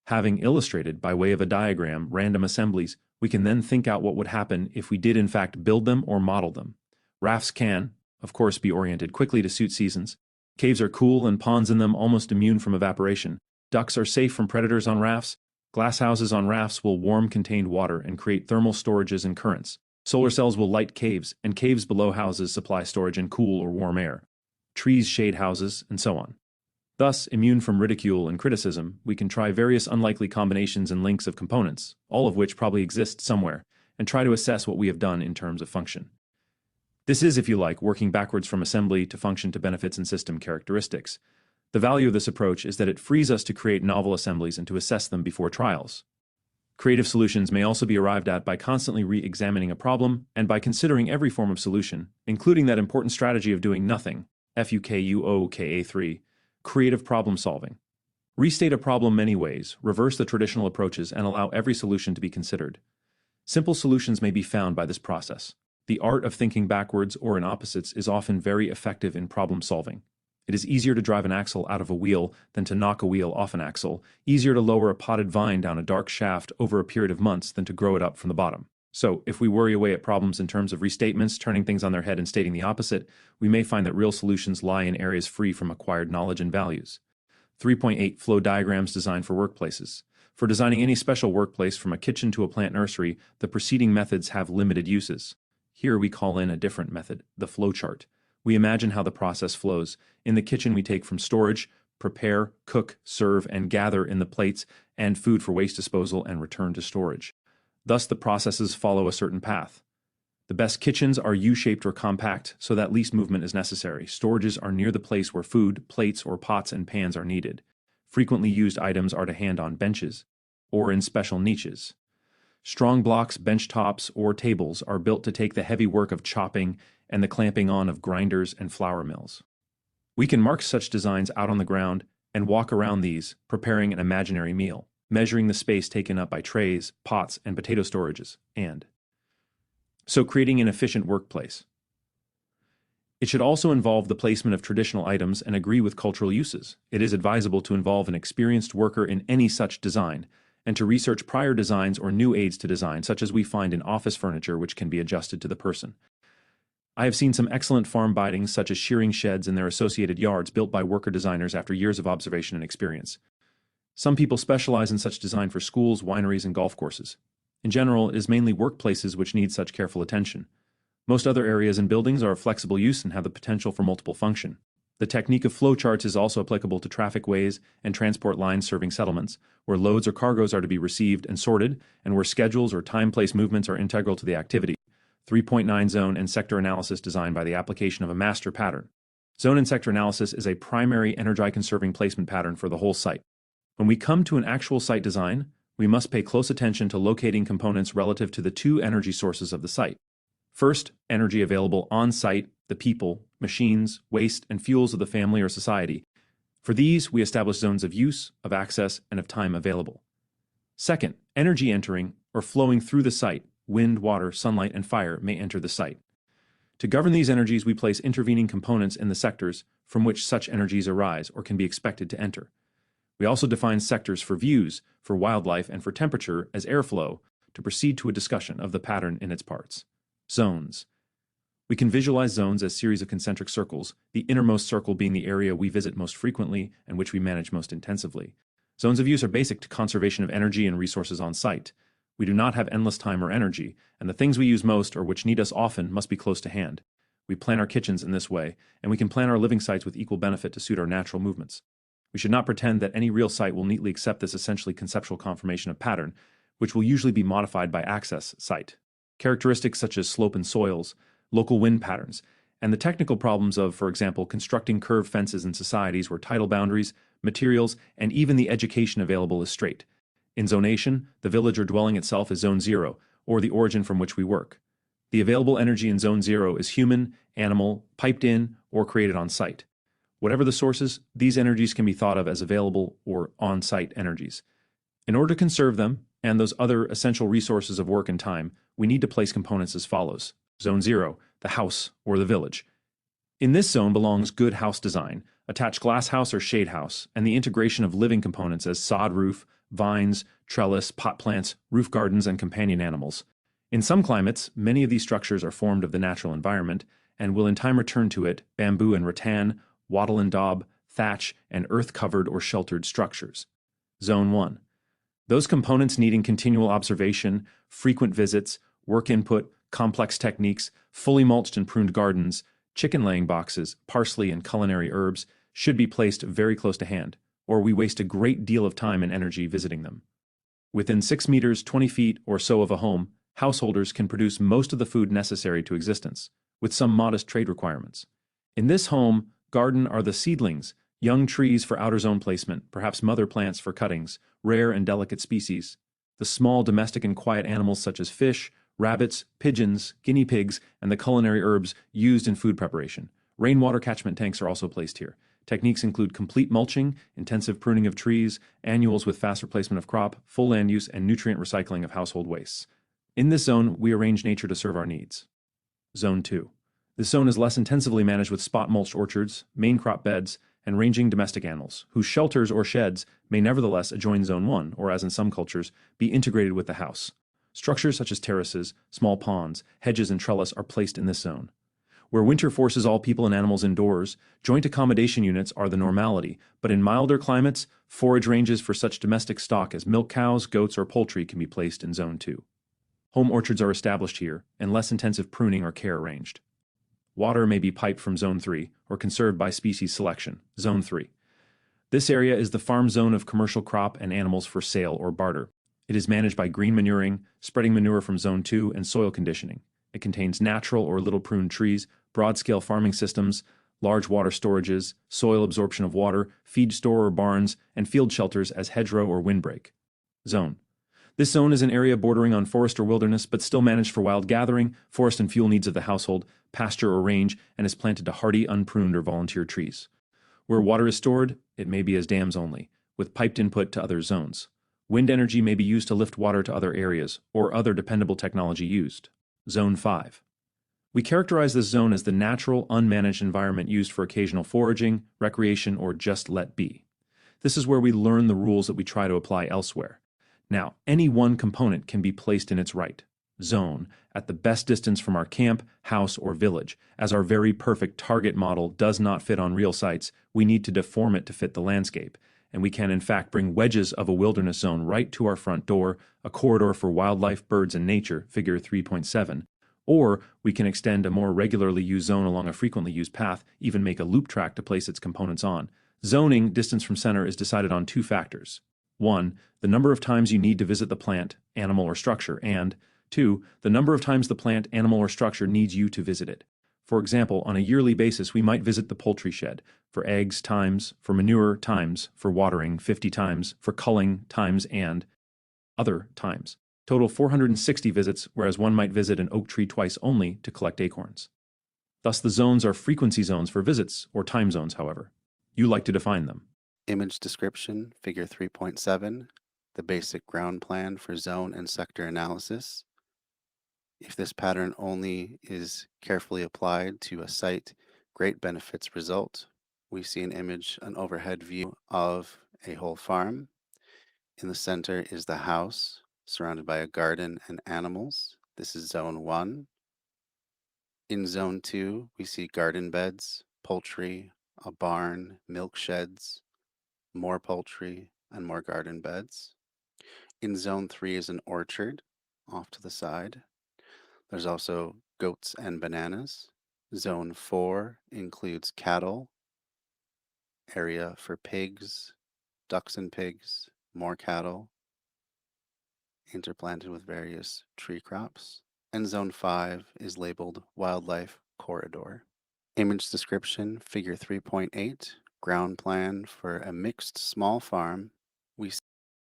Having illustrated, by way of a diagram, random assemblies, we can then think out what would happen if we did in fact build them or model them. Rafts can, of course, be oriented quickly to suit seasons. Caves are cool and ponds in them almost immune from evaporation. Ducks are safe from predators on rafts. Glasshouses on rafts will warm contained water and create thermal storages and currents. Solar cells will light caves, and caves below houses supply storage in cool or warm air. Trees shade houses, and so on. Thus, immune from ridicule and criticism, we can try various unlikely combinations and links of components, all of which probably exist somewhere, and try to assess what we have done in terms of function. This is, if you like, working backwards from assembly to function to benefits and system characteristics. The value of this approach is that it frees us to create novel assemblies and to assess them before trials. Creative solutions may also be arrived at by constantly re-examining a problem and by considering every form of solution, including that important strategy of doing nothing, FUKUOKA3, creative problem solving. Restate a problem many ways, reverse the traditional approaches, and allow every solution to be considered. Simple solutions may be found by this process. The art of thinking backwards or in opposites is often very effective in problem solving. It is easier to drive an axle out of a wheel than to knock a wheel off an axle, easier to lower a potted vine down a dark shaft over a period of months than to grow it up from the bottom. So, if we worry away at problems in terms of restatements, turning things on their head and stating the opposite, we may find that real solutions lie in areas free from acquired knowledge and values. 3.8 Flow diagrams designed for workplaces. For designing any special workplace from a kitchen to a plant nursery, the preceding methods have limited uses. Here we call in a different method, the flow chart. We imagine how the process flows. In the kitchen, we take from storage, prepare, cook, serve, and gather in the plates and food for waste disposal and return to storage. Thus, the processes follow a certain path. The best kitchens are U-shaped or compact, so that least movement is necessary. Storages are near the place where food, plates, or pots and pans are needed. Frequently used items are to hand on benches or in special niches. Strong blocks, bench tops, or tables are built to take the heavy work of chopping and the clamping on of grinders and flour mills. We can mark such designs out on the ground and walk around these, preparing an imaginary meal, measuring the space taken up by trays, pots, and potato storages, so creating an efficient workplace. It should also involve the placement of traditional items and agree with cultural uses. It is advisable to involve an experienced worker in any such design, and to research prior designs or new aids to design, such as we find in office furniture, which can be adjusted to the person. I have seen some excellent farm bindings, such as shearing sheds and their associated yards, built by worker designers after years of observation and experience. Some people specialize in such design for schools, wineries, and golf courses. In general, it is mainly workplaces which need such careful attention. Most other areas and buildings are of flexible use and have the potential for multiple function. The technique of flowcharts is also applicable to traffic ways and transport lines serving settlements, where loads or cargoes are to be received and sorted, and where schedules or time-place movements are integral to the activity. 3.9 Zone and sector analysis designed by the application of a master pattern. Zone and sector analysis is a primary energy-conserving placement pattern for the whole site. When we come to an actual site design, we must pay close attention to locating components relative to the two energy sources of the site. First, energy available on site, the people, machines, waste, and fuels of the family or society. For these, we establish zones of use, of access, and of time available. Second, energy entering or flowing through the site. Wind, water, sunlight, and fire may enter the site. To govern these energies, we place intervening components in the sectors from which such energies arise or can be expected to enter. We also define sectors for views, for wildlife, and for temperature as airflow to proceed to a discussion of the pattern in its parts. Zones. We can visualize zones as series of concentric circles, the innermost circle being the area we visit most frequently and which we manage most intensively. Zones of use are basic to conservation of energy and resources on site. We do not have endless time or energy, and the things we use most or which need us often must be close to hand. We plan our kitchens in this way, and we can plan our living sites with equal benefit to suit our natural movements. We should not pretend that any real site will neatly accept this essentially conceptual confirmation of pattern, which will usually be modified by access site. Characteristics such as slope and soils, local wind patterns, and the technical problems of, for example, constructing curved fences in societies where tidal boundaries, materials, and even the education available is straight. In zonation, the village or dwelling itself is zone 0, or the origin from which we work. The available energy in zone 0 is human, animal, piped in, or created on site. Whatever the sources, these energies can be thought of as available or on-site energies. In order to conserve them, and those other essential resources of work and time, we need to place components as follows. Zone 0, the house or the village. In this zone belongs good house design, attached glass house or shade house, and the integration of living components as sod roof, vines, trellis, pot plants, roof gardens, and companion animals. In some climates, many of these structures are formed of the natural environment and will in time return to it bamboo and rattan, wattle and daub, thatch, and earth-covered or sheltered structures. Zone 1. Those components needing continual observation, frequent visits, work input, complex techniques, fully mulched and pruned gardens, chicken-laying boxes, parsley, and culinary herbs should be placed very close to hand, or we waste a great deal of time and energy visiting them. Within 6 meters, 20 feet or so of a home, householders can produce most of the food necessary to existence, with some modest trade requirements. In this home, garden are the seedlings, young trees for outer zone placement, perhaps mother plants for cuttings, rare and delicate species, the small domestic and quiet animals such as fish, rabbits, pigeons, guinea pigs, and the culinary herbs used in food preparation. Rainwater catchment tanks are also placed here. Techniques include complete mulching, intensive pruning of trees, annuals with fast replacement of crop, full land use, and nutrient recycling of household wastes. In this zone, we arrange nature to serve our needs. Zone 2. This zone is less intensively managed with spot mulched orchards, main crop beds, and ranging domestic animals, whose shelters or sheds may nevertheless adjoin Zone 1, or as in some cultures, be integrated with the house. Structures such as terraces, small ponds, hedges, and trellis are placed in this zone. Where winter forces all people and animals indoors, joint accommodation units are the normality, but in milder climates, forage ranges for such domestic stock as milk cows, goats, or poultry can be placed in Zone 2. Home orchards are established here, and less intensive pruning or care arranged. Water may be piped from Zone 3, or conserved by species selection, Zone 3. This area is the farm zone of commercial crop and animals for sale or barter. It is managed by green manuring, spreading manure from Zone 2, and soil conditioning. It contains natural or little pruned trees, broad-scale farming systems, large water storages, soil absorption of water, feed store or barns, and field shelters as hedgerow or windbreak. Zone. This zone is an area bordering on forest or wilderness, but still managed for wild gathering, forest and fuel needs of the household, pasture or range, and is planted to hardy, unpruned, or volunteer trees. Where water is stored, it may be as dams only, with piped input to other zones. Wind energy may be used to lift water to other areas, or other dependable technology used. Zone 5. We characterize this zone as the natural, unmanaged environment used for occasional foraging, recreation, or just let be. This is where we learn the rules that we try to apply elsewhere. Now, any one component can be placed in its right zone at the best distance from our camp, house, or village. As our very perfect target model does not fit on real sites, we need to deform it to fit the landscape. And we can in fact bring wedges of a wilderness zone right to our front door, a corridor for wildlife, birds, and nature, figure 3.7. Or we can extend a more regularly used zone along a frequently used path, even make a loop track to place its components on. Zoning, distance from center, is decided on 2 factors. 1. The number of times you need to visit the plant, animal, or structure, and 2. The number of times the plant, animal, or structure needs you to visit it. For example, on a yearly basis, we might visit the poultry shed for eggs times, for manure times, for watering 50 times, for culling times, and other times. Total 460 visits, whereas one might visit an oak tree twice only to collect acorns. Thus, the zones are frequency zones for visits, or time zones, however. You like to define them. Image description, figure 3.7, the basic ground plan for zone and sector analysis. If this pattern only is carefully applied to a site, great benefits result. We see an image, an overhead view of a whole farm. In the center is the house, surrounded by a garden and animals. This is zone 1. In zone 2, we see garden beds, poultry, a barn, milk sheds, more poultry, and more garden beds. In Zone 3 is an orchard off to the side. There's also goats and bananas. Zone 4 includes cattle, area for pigs, ducks and pigs, more cattle, interplanted with various tree crops. And Zone 5 is labeled Wildlife Corridor. Image description, Figure 3.8, ground plan for a mixed small farm. We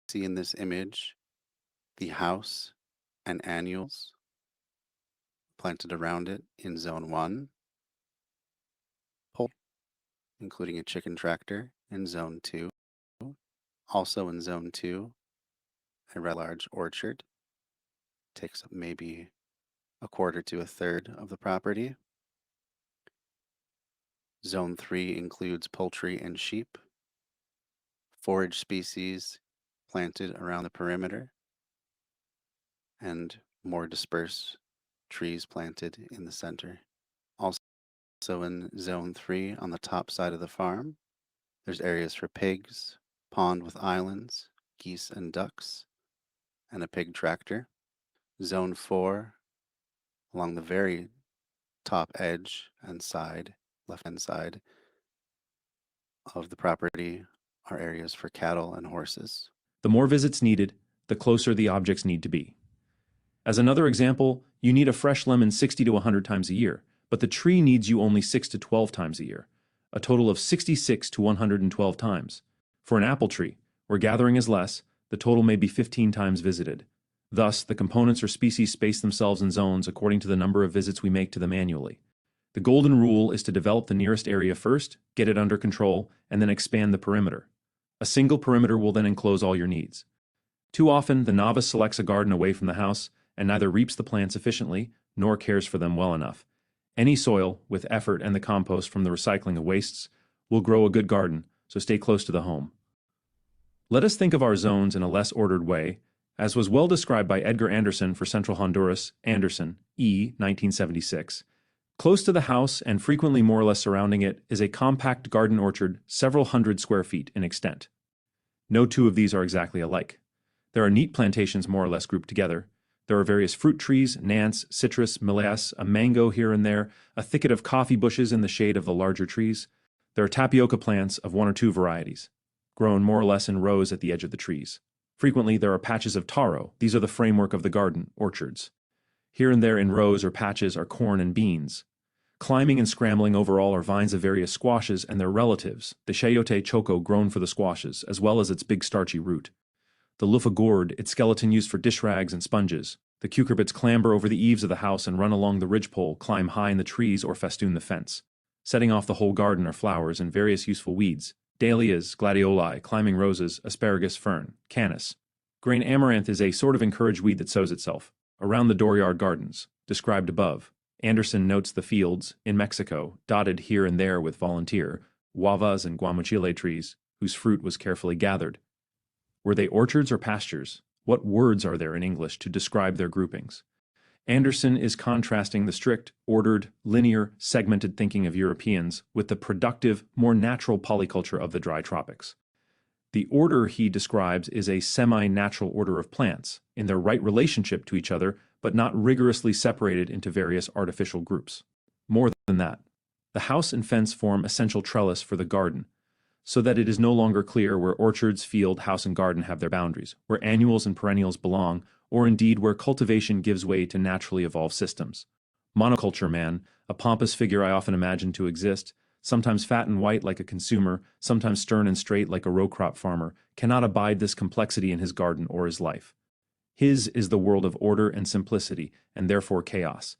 see in this image the house and annuals planted around it in Zone 1, poultry, including a chicken tractor in Zone 2. Also in Zone 2, a rather large orchard takes up maybe a quarter to a third of the property. Zone 3 includes poultry and sheep, forage species planted around the perimeter, and more dispersed trees planted in the center. Also in Zone 3 on the top side of the farm, there's areas for pigs, pond with islands, geese and ducks, and a pig tractor. Zone 4, along the very top edge and side, left-hand side of the property, are areas for cattle and horses. The more visits needed, the closer the objects need to be. As another example, you need a fresh lemon 60 to 100 times a year, but the tree needs you only 6 to 12 times a year, a total of 66 to 112 times. For an apple tree, where gathering is less, the total may be 15 times visited. Thus, the components or species space themselves in zones according to the number of visits we make to them annually. The golden rule is to develop the nearest area first, get it under control, and then expand the perimeter. A single perimeter will then enclose all your needs. Too often, the novice selects a garden away from the house and neither reaps the plants efficiently nor cares for them well enough. Any soil, with effort and the compost from the recycling of wastes, will grow a good garden, so stay close to the home. Let us think of our zones in a less ordered way, as was well described by Edgar Anderson for Central Honduras, Anderson, E. 1976. Close to the house and frequently more or less surrounding it is a compact garden orchard several hundred square feet in extent. No two of these are exactly alike. There are neat plantations more or less grouped together. There are various fruit trees, nance, citrus, meleas, a mango here and there, a thicket of coffee bushes in the shade of the larger trees. There are tapioca plants of one or two varieties, grown more or less in rows at the edge of the trees. Frequently, there are patches of taro. These are the framework of the garden, orchards. Here and there in rows or patches are corn and beans. Climbing and scrambling over all are vines of various squashes and their relatives, the chayote choco grown for the squashes, as well as its big starchy root. The loofah gourd, its skeleton used for dish rags and sponges. The cucurbits clamber over the eaves of the house and run along the ridgepole, climb high in the trees or festoon the fence. Setting off the whole garden are flowers and various useful weeds, dahlias, gladioli, climbing roses, asparagus fern, canis. Grain amaranth is a sort of encouraged weed that sows itself. Around the dooryard gardens, described above, Anderson notes the fields, in Mexico, dotted here and there with volunteer, guavas and guamuchile trees, whose fruit was carefully gathered. Were they orchards or pastures? What words are there in English to describe their groupings? Anderson is contrasting the strict, ordered, linear, segmented thinking of Europeans with the productive, more natural polyculture of the dry tropics. The order he describes is a semi-natural order of plants, in their right relationship to each other, but not rigorously separated into various artificial groups. More than that, the house and fence form essential trellis for the garden, so that it is no longer clear where orchards, field, house, and garden have their boundaries, where annuals and perennials belong, or indeed where cultivation gives way to naturally evolved systems. Monoculture man, a pompous figure I often imagine to exist, sometimes fat and white like a consumer, sometimes stern and straight like a row crop farmer, cannot abide this complexity in his garden or his life. His is the world of order and simplicity, and therefore chaos.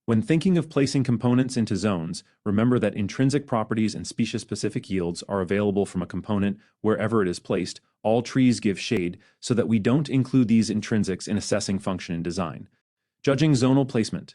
When thinking of placing components into zones, remember that intrinsic properties and species-specific yields are available from a component wherever it is placed. All trees give shade, so that we don't include these intrinsics in assessing function and design. Judging zonal placement.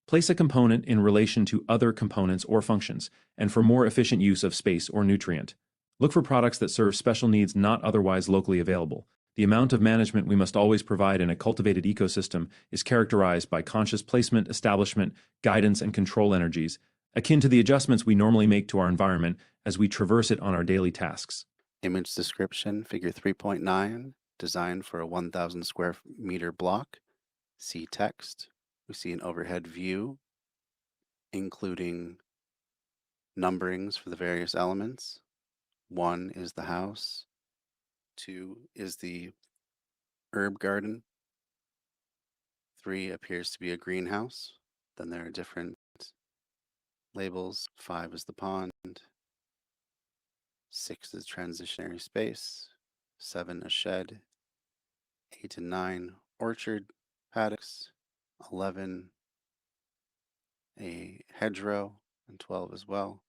Place a component in relation to other components or functions, and for more efficient use of space or nutrient. Look for products that serve special needs not otherwise locally available. The amount of management we must always provide in a cultivated ecosystem is characterized by conscious placement, establishment, guidance, and control energies, akin to the adjustments we normally make to our environment as we traverse it on our daily tasks. Image description, figure 3.9, designed for a 1,000 square meter block. See text. We see an overhead view, including numberings for the various elements. 1 is the house. 2 is the herb garden. 3 appears to be a greenhouse. Then there are different labels. 5 is the pond. 6 is transitionary space. 7 a shed. 8 and 9 orchard paddocks. 11 a hedgerow, and 12 as well.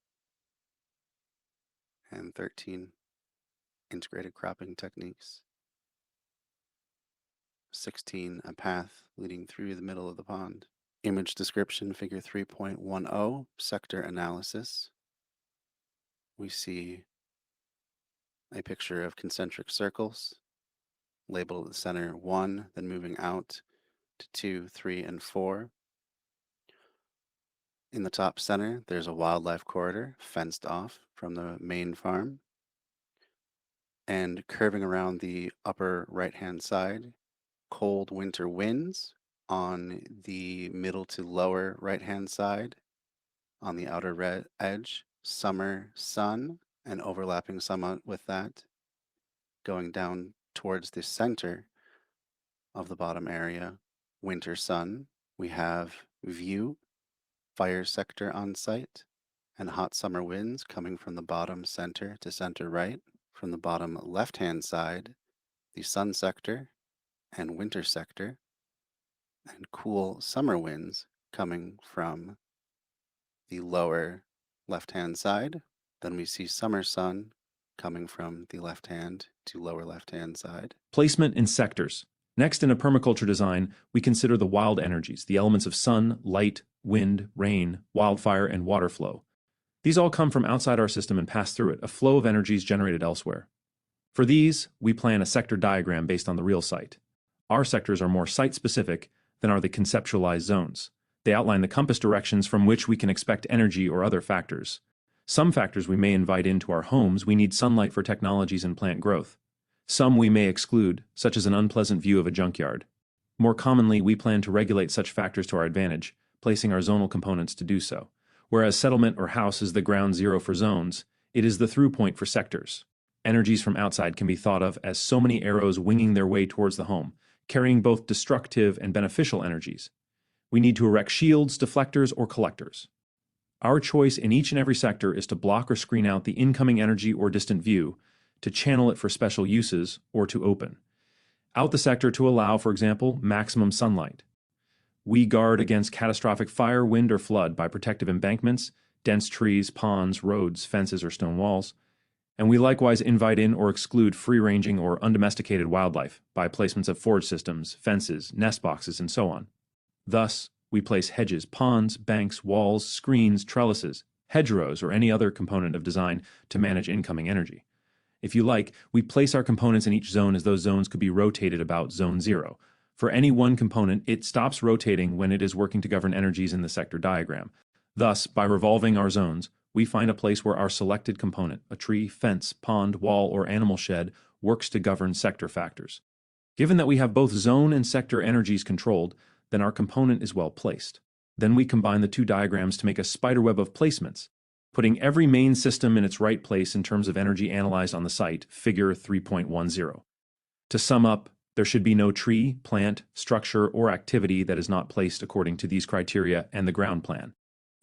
And 13 integrated cropping techniques. 16 a path leading through the middle of the pond. Image description, figure 3.10, sector analysis. We see a picture of concentric circles, labeled at the center 1, then moving out to 2, 3, and 4. In the top center, there's a wildlife corridor fenced off from the main farm. And curving around the upper right-hand side, cold winter winds on the middle to lower right-hand side. On the outer red edge, summer sun, and overlapping somewhat with that, going down towards the center of the bottom area, winter sun. We have view, fire sector on site, and hot summer winds coming from the bottom center to center right. From the bottom left-hand side, the sun sector and winter sector, and cool summer winds coming from the lower left-hand side. Then we see summer sun coming from the left-hand to lower left-hand side. Placement in sectors. Next, in a permaculture design, we consider the wild energies, the elements of sun, light, wind, rain, wildfire, and water flow. These all come from outside our system and pass through it, a flow of energies generated elsewhere. For these, we plan a sector diagram based on the real site. Our sectors are more site-specific than are the conceptualized zones. They outline the compass directions from which we can expect energy or other factors. Some factors we may invite into our homes. We need sunlight for technologies and plant growth. Some we may exclude, such as an unpleasant view of a junkyard. More commonly, we plan to regulate such factors to our advantage, placing our zonal components to do so. Whereas settlement or house is the ground zero for zones, it is the through point for sectors. Energies from outside can be thought of as so many arrows winging their way towards the home, carrying both destructive and beneficial energies. We need to erect shields, deflectors, or collectors. Our choice in each and every sector is to block or screen out the incoming energy or distant view, to channel it for special uses, or to open out the sector to allow, for example, maximum sunlight. We guard against catastrophic fire, wind, or flood by protective embankments, dense trees, ponds, roads, fences, or stone walls. And we likewise invite in or exclude free-ranging or undomesticated wildlife by placements of forage systems, fences, nest boxes, and so on. Thus, we place hedges, ponds, banks, walls, screens, trellises, hedgerows, or any other component of design to manage incoming energy. If you like, we place our components in each zone as those zones could be rotated about zone 0. For any one component, it stops rotating when it is working to govern energies in the sector diagram. Thus, by revolving our zones, we find a place where our selected component, a tree, fence, pond, wall, or animal shed, works to govern sector factors. Given that we have both zone and sector energies controlled, then our component is well placed. Then we combine the two diagrams to make a spiderweb of placements, putting every main system in its right place in terms of energy analyzed on the site, figure 3.10. To sum up, there should be no tree, plant, structure, or activity that is not placed according to these criteria and the ground plan.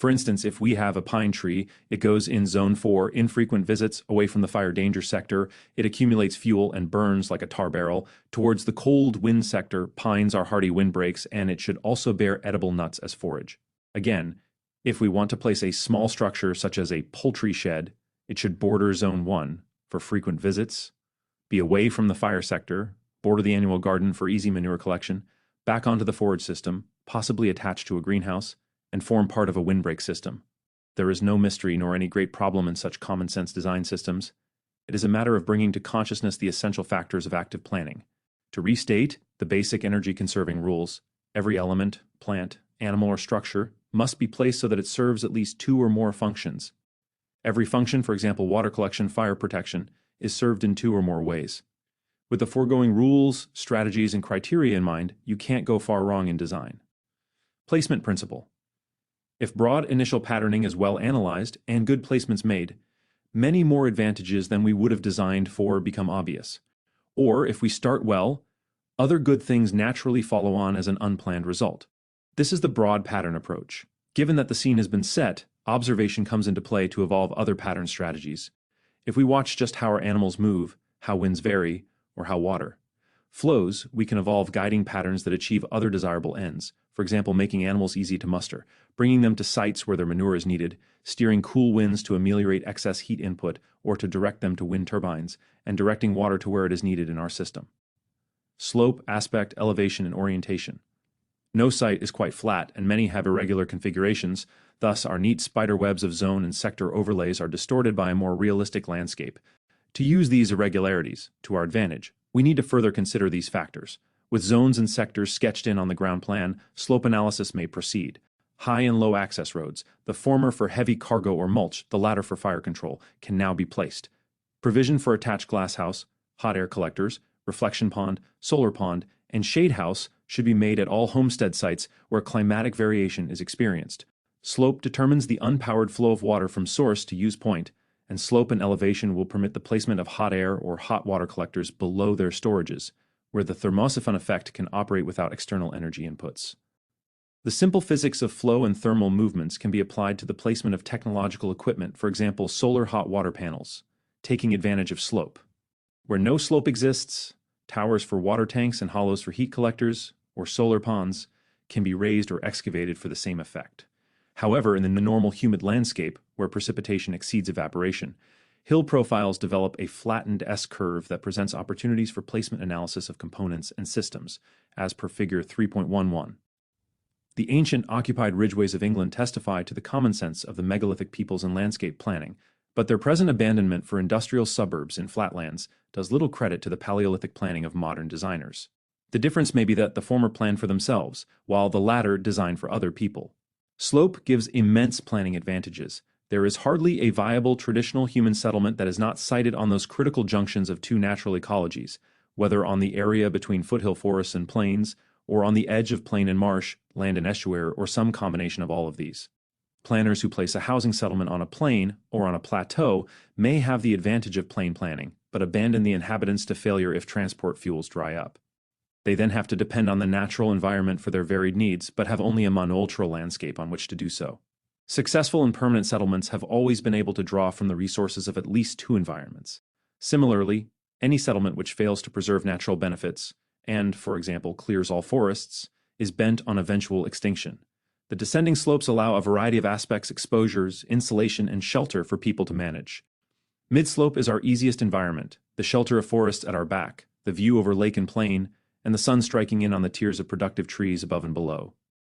For instance, if we have a pine tree, it goes in zone 4, infrequent visits, away from the fire danger sector. It accumulates fuel and burns like a tar barrel. Towards the cold wind sector, pines are hardy windbreaks, and it should also bear edible nuts as forage. Again, if we want to place a small structure such as a poultry shed, it should border zone 1 for frequent visits, be away from the fire sector, border the annual garden for easy manure collection, back onto the forage system, possibly attached to a greenhouse, and form part of a windbreak system. There is no mystery nor any great problem in such common sense design systems. It is a matter of bringing to consciousness the essential factors of active planning. To restate the basic energy conserving rules, every element, plant, animal, or structure must be placed so that it serves at least 2 or more functions. Every function, for example, water collection, fire protection, is served in two or more ways. With the foregoing rules, strategies, and criteria in mind, you can't go far wrong in design. Placement principle. If broad initial patterning is well analyzed and good placements made, many more advantages than we would have designed for become obvious. Or if we start well, other good things naturally follow on as an unplanned result. This is the broad pattern approach. Given that the scene has been set, observation comes into play to evolve other pattern strategies. If we watch just how our animals move, how winds vary, or how water flows, we can evolve guiding patterns that achieve other desirable ends. For example, making animals easy to muster, bringing them to sites where their manure is needed, steering cool winds to ameliorate excess heat input or to direct them to wind turbines, and directing water to where it is needed in our system. Slope, aspect, elevation, and orientation. No site is quite flat, and many have irregular configurations. Thus, our neat spider webs of zone and sector overlays are distorted by a more realistic landscape. To use these irregularities to our advantage, we need to further consider these factors. With zones and sectors sketched in on the ground plan, slope analysis may proceed. High and low access roads, the former for heavy cargo or mulch, the latter for fire control, can now be placed. Provision for attached glass house, hot air collectors, reflection pond, solar pond, and shade house should be made at all homestead sites where climatic variation is experienced. Slope determines the unpowered flow of water from source to use point, and slope and elevation will permit the placement of hot air or hot water collectors below their storages, where the thermosyphon effect can operate without external energy inputs. The simple physics of flow and thermal movements can be applied to the placement of technological equipment, for example, solar hot water panels, taking advantage of slope. Where no slope exists, towers for water tanks and hollows for heat collectors, or solar ponds, can be raised or excavated for the same effect. However, in the normal humid landscape, where precipitation exceeds evaporation, hill profiles develop a flattened S-curve that presents opportunities for placement analysis of components and systems, as per figure 3.11. The ancient occupied ridgeways of England testify to the common sense of the megalithic peoples in landscape planning, but their present abandonment for industrial suburbs in flatlands does little credit to the Paleolithic planning of modern designers. The difference may be that the former planned for themselves, while the latter designed for other people. Slope gives immense planning advantages. There is hardly a viable traditional human settlement that is not sited on those critical junctions of two natural ecologies, whether on the area between foothill forests and plains, or on the edge of plain and marsh, land and estuary, or some combination of all of these. Planners who place a housing settlement on a plain or on a plateau may have the advantage of plain planning, but abandon the inhabitants to failure if transport fuels dry up. They then have to depend on the natural environment for their varied needs, but have only a monocultural landscape on which to do so. Successful and permanent settlements have always been able to draw from the resources of at least two environments. Similarly, any settlement which fails to preserve natural benefits, and, for example, clears all forests, is bent on eventual extinction. The descending slopes allow a variety of aspects, exposures, insulation, and shelter for people to manage. Midslope is our easiest environment, the shelter of forests at our back, the view over lake and plain, and the sun striking in on the tiers of productive trees above and below.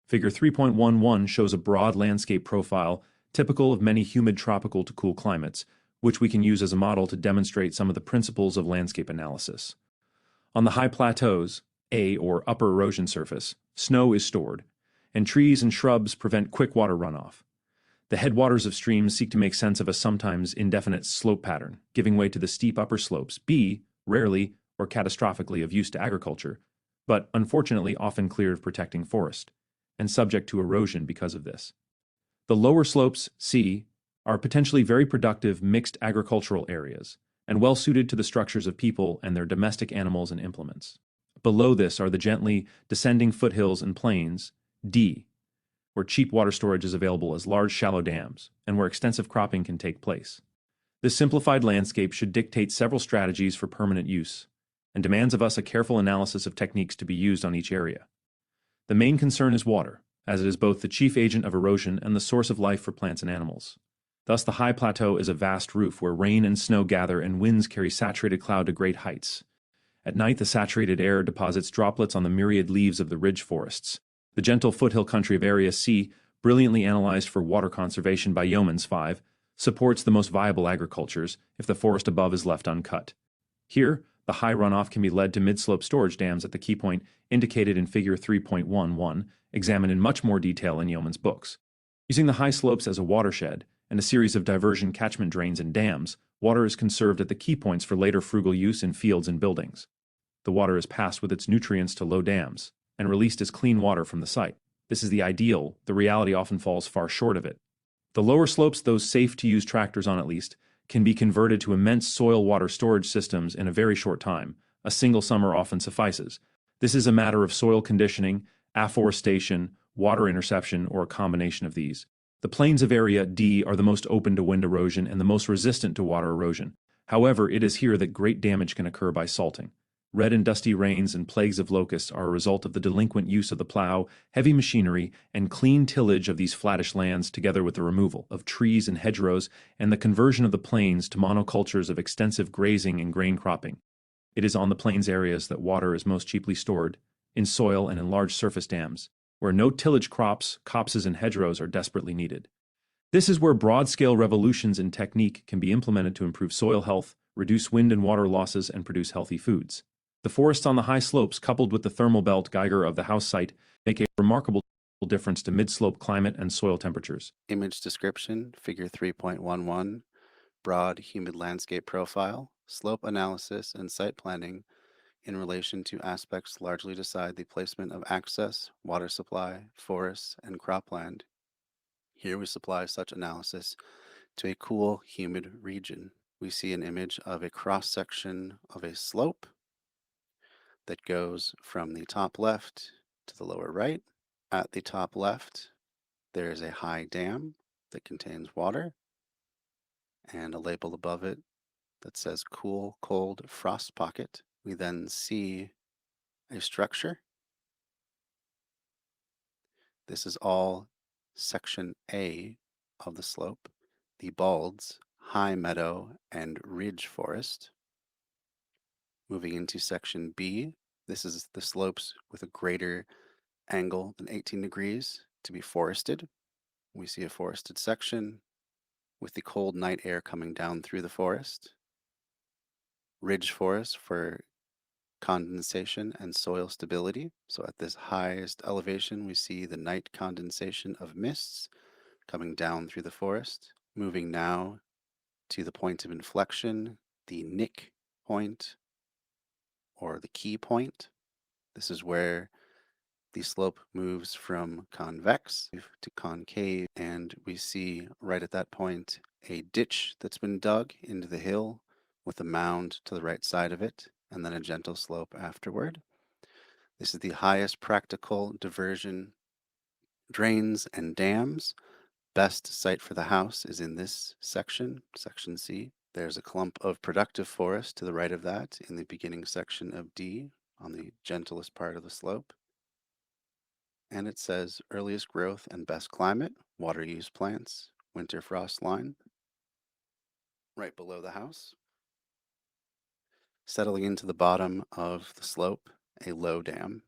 Figure 3.11 shows a broad landscape profile typical of many humid tropical to cool climates, which we can use as a model to demonstrate some of the principles of landscape analysis. On the high plateaus, or upper erosion surface, snow is stored, and trees and shrubs prevent quick water runoff. The headwaters of streams seek to make sense of a sometimes indefinite slope pattern, giving way to the steep upper slopes, rarely or catastrophically of use to agriculture, but unfortunately often cleared of protecting forest, and subject to erosion because of this. The lower slopes, are potentially very productive mixed agricultural areas, and well suited to the structures of people and their domestic animals and implements. Below this are the gently descending foothills and plains, where cheap water storage is available as large shallow dams, and where extensive cropping can take place. This simplified landscape should dictate several strategies for permanent use, and demands of us a careful analysis of techniques to be used on each area. The main concern is water, as it is both the chief agent of erosion and the source of life for plants and animals. Thus, the high plateau is a vast roof where rain and snow gather and winds carry saturated cloud to great heights. At night, the saturated air deposits droplets on the myriad leaves of the ridge forests. The gentle foothill country of Area C, brilliantly analyzed for water conservation by Yeomans 5, supports the most viable agricultures if the forest above is left uncut. Here, the high runoff can be led to mid-slope storage dams at the key point indicated in figure 3.11, examined in much more detail in Yeoman's books. Using the high slopes as a watershed and a series of diversion catchment drains and dams, Water is conserved at the key points for later frugal use in fields and buildings. The water is passed with its nutrients to low dams and released as clean water from the site. This is the ideal. The reality often falls far short of it. The lower slopes, those safe to use tractors on at least, can be converted to immense soil water storage systems in a very short time. A single summer often suffices. This is a matter of soil conditioning, afforestation, water interception, or a combination of these. The plains of Area D are the most open to wind erosion and the most resistant to water erosion. However, it is here that great damage can occur by salting. Red and dusty rains and plagues of locusts are a result of the delinquent use of the plow, heavy machinery, and clean tillage of these flattish lands, together with the removal of trees and hedgerows and the conversion of the plains to monocultures of extensive grazing and grain cropping. It is on the plains areas that water is most cheaply stored, in soil and in large surface dams, where no tillage crops, copses, and hedgerows are desperately needed. This is where broad-scale revolutions in technique can be implemented to improve soil health, reduce wind and water losses, and produce healthy foods. The forests on the high slopes, coupled with the thermal belt Geiger of the house site, make a remarkable difference to mid-slope climate and soil temperatures. Image description, figure 3.11, broad humid landscape profile, slope analysis, and site planning in relation to aspects largely decide the placement of access, water supply, forests, and cropland. Here we supply such analysis to a cool, humid region. We see an image of a cross-section of a slope that goes from the top left to the lower right. At the top left, there is a high dam that contains water and a label above it that says cool, cold, frost pocket. We then see a structure. This is all section A of the slope, the balds, high meadow, and ridge forest. Moving into section B, this is the slopes with a greater angle than 18 degrees to be forested. We see a forested section with the cold night air coming down through the forest. Ridge forest for condensation and soil stability. So at this highest elevation, we see the night condensation of mists coming down through the forest. Moving now to the point of inflection, the nick point or the key point. This is where the slope moves from convex to concave, and we see right at that point a ditch that's been dug into the hill with a mound to the right side of it, and then a gentle slope afterward. This is the highest practical diversion drains and dams. Best site for the house is in this section, section C. There's a clump of productive forest to the right of that in the beginning section of D on the gentlest part of the slope. And it says earliest growth and best climate, water use plants, winter frost line, right below the house. Settling into the bottom of the slope, a low dam.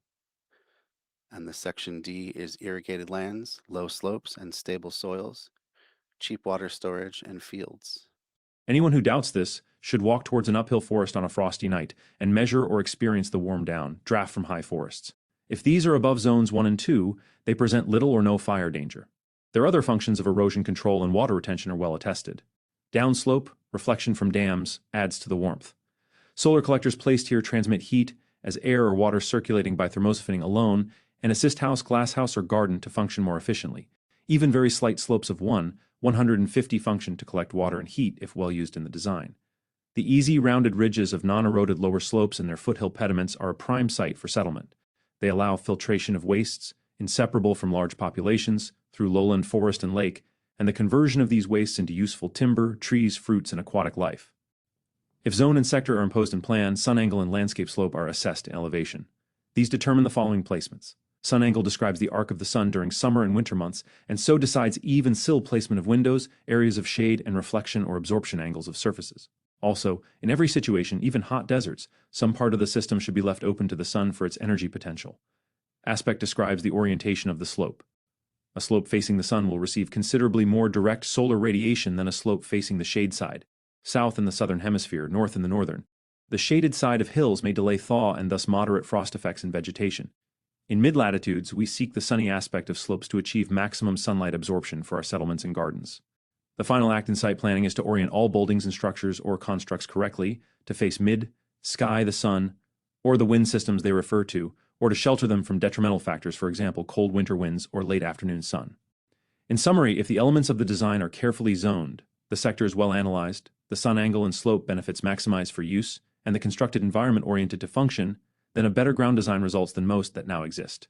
And the section D is irrigated lands, low slopes and stable soils, cheap water storage, and fields. Anyone who doubts this should walk towards an uphill forest on a frosty night and measure or experience the warm down, draft from high forests. If these are above zones 1 and 2, they present little or no fire danger. Their other functions of erosion control and water retention are well attested. Downslope, reflection from dams, adds to the warmth. Solar collectors placed here transmit heat as air or water circulating by thermosiphony alone and assist house, glasshouse, or garden to function more efficiently. Even very slight slopes of 150 function to collect water and heat if well used in the design. The easy, rounded ridges of non-eroded lower slopes and their foothill pediments are a prime site for settlement. They allow filtration of wastes, inseparable from large populations, through lowland forest and lake, and the conversion of these wastes into useful timber, trees, fruits, and aquatic life. If zone and sector are imposed in plan, sun angle and landscape slope are assessed in elevation. These determine the following placements. Sun angle describes the arc of the sun during summer and winter months, and so decides eve and sill placement of windows, areas of shade, and reflection or absorption angles of surfaces. Also, in every situation, even hot deserts, some part of the system should be left open to the sun for its energy potential. Aspect describes the orientation of the slope. A slope facing the sun will receive considerably more direct solar radiation than a slope facing the shade side. South in the southern hemisphere, north in the northern. The shaded side of hills may delay thaw and thus moderate frost effects in vegetation. In mid-latitudes, we seek the sunny aspect of slopes to achieve maximum sunlight absorption for our settlements and gardens. The final act in site planning is to orient all buildings and structures or constructs correctly, to face sky, the sun, or the wind systems they refer to, or to shelter them from detrimental factors, for example, cold winter winds or late afternoon sun. In summary, if the elements of the design are carefully zoned, the sector is well analyzed, the sun angle and slope benefits maximized for use, and the constructed environment oriented to function, then a better ground design results than most that now exist.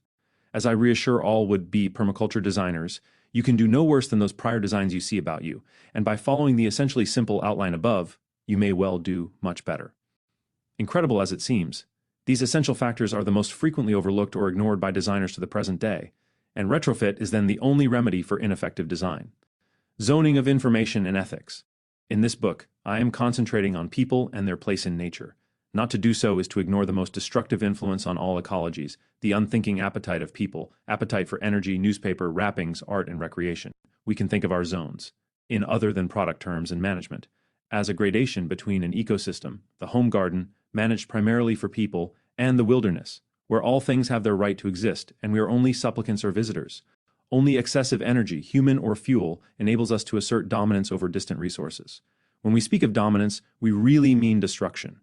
As I reassure all would-be permaculture designers, you can do no worse than those prior designs you see about you, and by following the essentially simple outline above, you may well do much better. Incredible as it seems, these essential factors are the most frequently overlooked or ignored by designers to the present day, and retrofit is then the only remedy for ineffective design. Zoning of information and ethics. In this book, I am concentrating on people and their place in nature. Not to do so is to ignore the most destructive influence on all ecologies, the unthinking appetite of people, appetite for energy, newspaper, wrappings, art, and recreation. We can think of our zones, in other than product terms and management, as a gradation between an ecosystem, the home garden, managed primarily for people, and the wilderness, where all things have their right to exist, and we are only supplicants or visitors. Only excessive energy, human or fuel, enables us to assert dominance over distant resources. When we speak of dominance, we really mean destruction.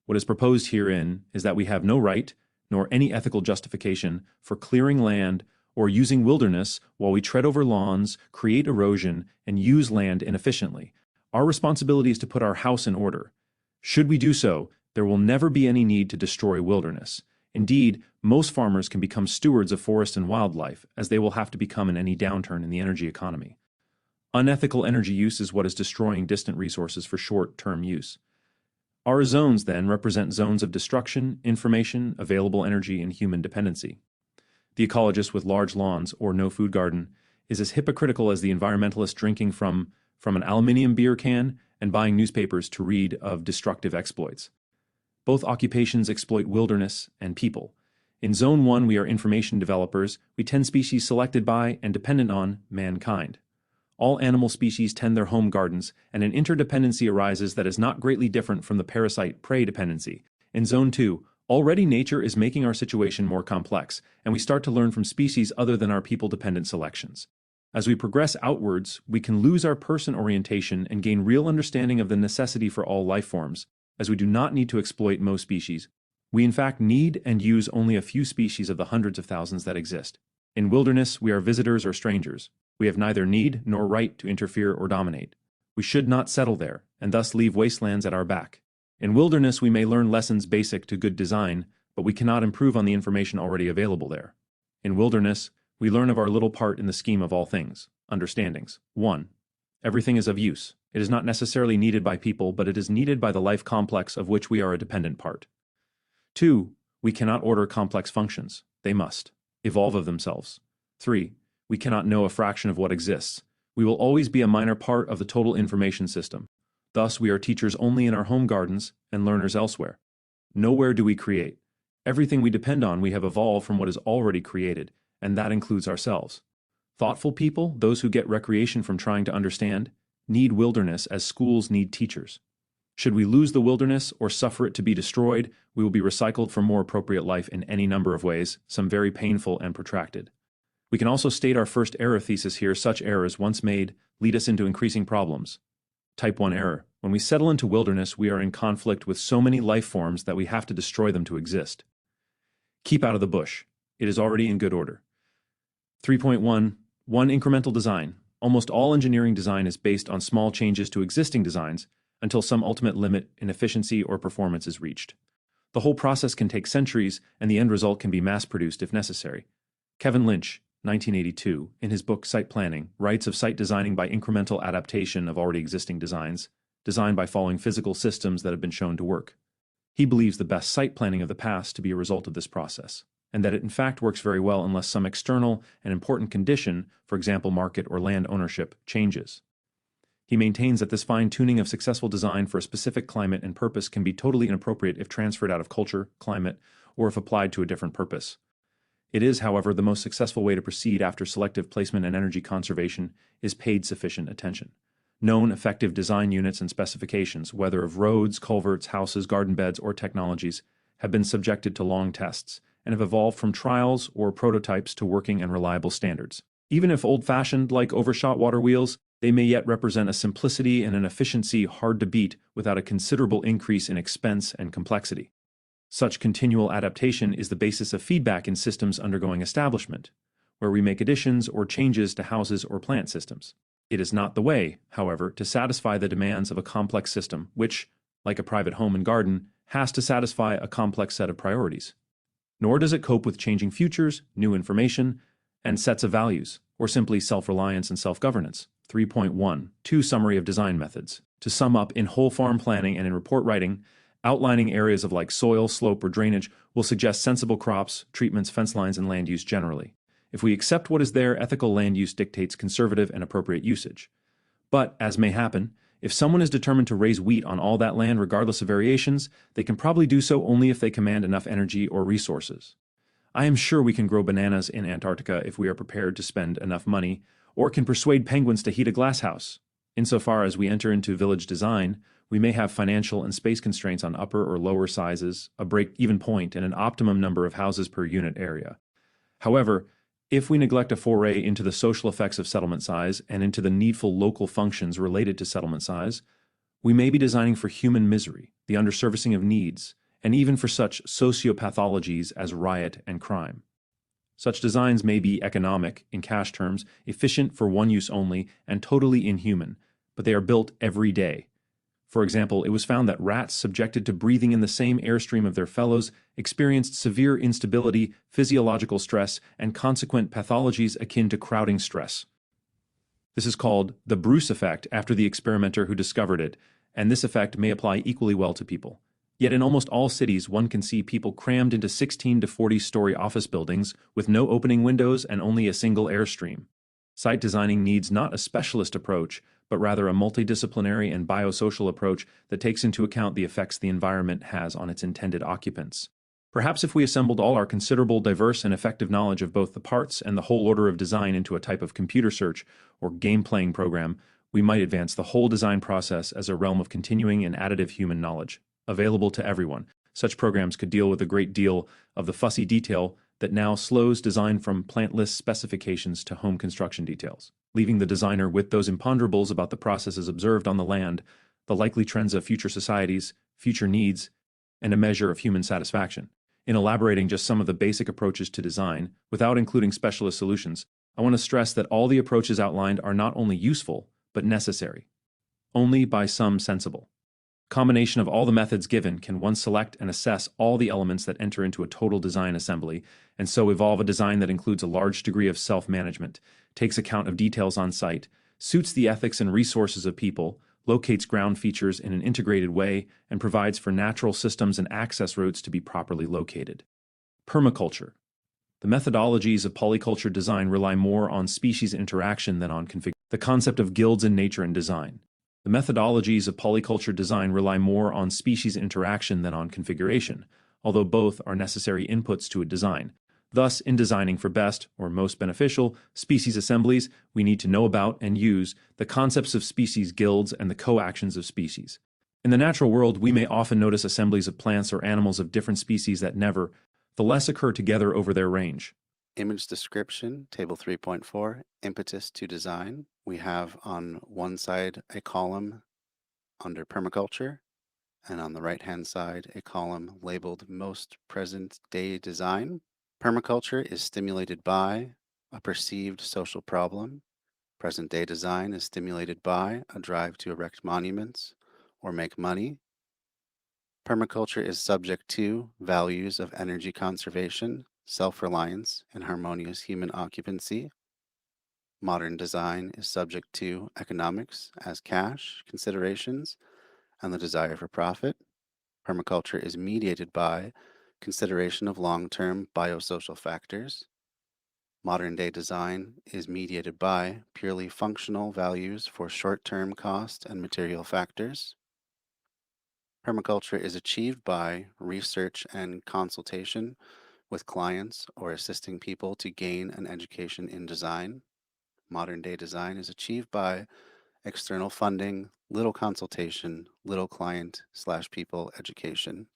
What is proposed herein is that we have no right, nor any ethical justification, for clearing land or using wilderness while we tread over lawns, create erosion, and use land inefficiently. Our responsibility is to put our house in order. Should we do so, there will never be any need to destroy wilderness. Indeed, most farmers can become stewards of forest and wildlife, as they will have to become in any downturn in the energy economy. Unethical energy use is what is destroying distant resources for short-term use. Our zones, then, represent zones of destruction, information, available energy, and human dependency. The ecologist with large lawns or no food garden is as hypocritical as the environmentalist drinking from an aluminium beer can and buying newspapers to read of destructive exploits. Both occupations exploit wilderness and people. In Zone 1, we are information developers. We tend species selected by and dependent on mankind. All animal species tend their home gardens, and an interdependency arises that is not greatly different from the parasite-prey dependency. In Zone 2, already nature is making our situation more complex, and we start to learn from species other than our people-dependent selections. As we progress outwards, we can lose our person orientation and gain real understanding of the necessity for all life forms, as we do not need to exploit most species. We in fact need and use only a few species of the hundreds of thousands that exist. In wilderness, we are visitors or strangers. We have neither need nor right to interfere or dominate. We should not settle there, and thus leave wastelands at our back. In wilderness, we may learn lessons basic to good design, but we cannot improve on the information already available there. In wilderness, we learn of our little part in the scheme of all things. Understandings. 1. Everything is of use. It is not necessarily needed by people, but it is needed by the life complex of which we are a dependent part. 2. We cannot order complex functions. They must evolve of themselves. 3. We cannot know a fraction of what exists. We will always be a minor part of the total information system. Thus, we are teachers only in our home gardens and learners elsewhere. Nowhere do we create. Everything we depend on we have evolved from what is already created, and that includes ourselves. Thoughtful people, those who get recreation from trying to understand, need wilderness as schools need teachers. Should we lose the wilderness or suffer it to be destroyed, we will be recycled for more appropriate life in any number of ways, some very painful and protracted. We can also state our first error thesis here. Such errors, once made, lead us into increasing problems. Type 1 error. When we settle into wilderness, we are in conflict with so many life forms that we have to destroy them to exist. Keep out of the bush. It is already in good order. 3.1. One incremental design. Almost all engineering design is based on small changes to existing designs until some ultimate limit in efficiency or performance is reached. The whole process can take centuries, and the end result can be mass-produced if necessary. Kevin Lynch, 1982, in his book Site Planning, writes of site designing by incremental adaptation of already existing designs, designed by following physical systems that have been shown to work. He believes the best site planning of the past to be a result of this process, and that it in fact works very well unless some external and important condition, for example market or land ownership, changes. He maintains that this fine-tuning of successful design for a specific climate and purpose can be totally inappropriate if transferred out of culture, climate, or if applied to a different purpose. It is, however, the most successful way to proceed after selective placement and energy conservation is paid sufficient attention. Known effective design units and specifications, whether of roads, culverts, houses, garden beds, or technologies, have been subjected to long tests and have evolved from trials or prototypes to working and reliable standards. Even if old-fashioned, like overshot water wheels, They may yet represent a simplicity and an efficiency hard to beat without a considerable increase in expense and complexity. Such continual adaptation is the basis of feedback in systems undergoing establishment, where we make additions or changes to houses or plant systems. It is not the way, however, to satisfy the demands of a complex system, which, like a private home and garden, has to satisfy a complex set of priorities. Nor does it cope with changing futures, new information, and sets of values, or simply self-reliance and self-governance. 3.1. 2. Summary of design methods. To sum up, in whole farm planning and in report writing, outlining areas of like soil, slope, or drainage will suggest sensible crops, treatments, fence lines, and land use generally. If we accept what is there, ethical land use dictates conservative and appropriate usage. But, as may happen, if someone is determined to raise wheat on all that land regardless of variations, they can probably do so only if they command enough energy or resources. I am sure we can grow bananas in Antarctica if we are prepared to spend enough money, or can persuade penguins to heat a glasshouse. Insofar as we enter into village design, we may have financial and space constraints on upper or lower sizes, a break-even point, and an optimum number of houses per unit area. However, if we neglect a foray into the social effects of settlement size and into the needful local functions related to settlement size, we may be designing for human misery, the underservicing of needs, and even for such sociopathologies as riot and crime. Such designs may be economic, in cash terms, efficient for one use only, and totally inhuman, but they are built every day. For example, it was found that rats subjected to breathing in the same airstream of their fellows experienced severe instability, physiological stress, and consequent pathologies akin to crowding stress. This is called the Bruce effect after the experimenter who discovered it, and this effect may apply equally well to people. Yet in almost all cities, one can see people crammed into 16 to 40-story office buildings with no opening windows and only a single airstream. Site designing needs not a specialist approach, but rather a multidisciplinary and biosocial approach that takes into account the effects the environment has on its intended occupants. Perhaps if we assembled all our considerable, diverse, and effective knowledge of both the parts and the whole order of design into a type of computer search or game-playing program, we might advance the whole design process as a realm of continuing and additive human knowledge, available to everyone. Such programs could deal with a great deal of the fussy detail that now slows design from plant list specifications to home construction details, leaving the designer with those imponderables about the processes observed on the land, the likely trends of future societies, future needs, and a measure of human satisfaction. In elaborating just some of the basic approaches to design, without including specialist solutions, I want to stress that all the approaches outlined are not only useful, but necessary. Only by some sensible combination of all the methods given can one select and assess all the elements that enter into a total design assembly, and so evolve a design that includes a large degree of self-management, takes account of details on site, suits the ethics and resources of people, locates ground features in an integrated way, and provides for natural systems and access routes to be properly located. Permaculture. The methodologies of polyculture design rely more on species interaction than on configuration. The concept of guilds in nature and design. The methodologies of polyculture design rely more on species interaction than on configuration, although both are necessary inputs to a design. Thus, in designing for best, or most beneficial, species assemblies, we need to know about and use the concepts of species guilds and the co-actions of species. In the natural world, we may often notice assemblies of plants or animals of different species that never, the less occur together over their range. Image description, table 3.4, impetus to design. We have on one side a column under permaculture, and on the right-hand side a column labeled most present day design. Permaculture is stimulated by a perceived social problem. Present day design is stimulated by a drive to erect monuments or make money. Permaculture is subject to values of energy conservation, self-reliance, and harmonious human occupancy. Modern design is subject to economics as cash considerations and the desire for profit. Permaculture is mediated by consideration of long-term biosocial factors. Modern day design is mediated by purely functional values for short-term cost and material factors. Permaculture is achieved by research and consultation with clients or assisting people to gain an education in design. Modern day design is achieved by external funding, little consultation, little client/people education.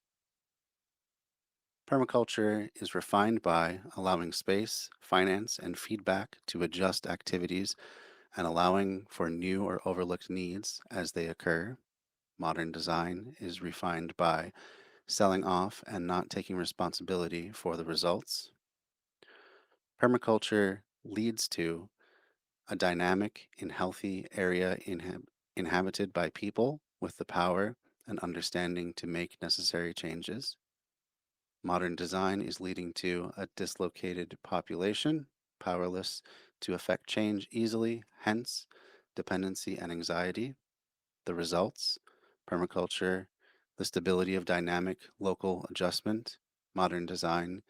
Permaculture is refined by allowing space, finance, and feedback to adjust activities and allowing for new or overlooked needs as they occur. Modern design is refined by selling off and not taking responsibility for the results. Permaculture leads to a dynamic and healthy area inhabited by people with the power and understanding to make necessary changes. Modern design is leading to a dislocated population, powerless to affect change easily, hence dependency and anxiety. The results: permaculture, the stability of dynamic local adjustment; modern design,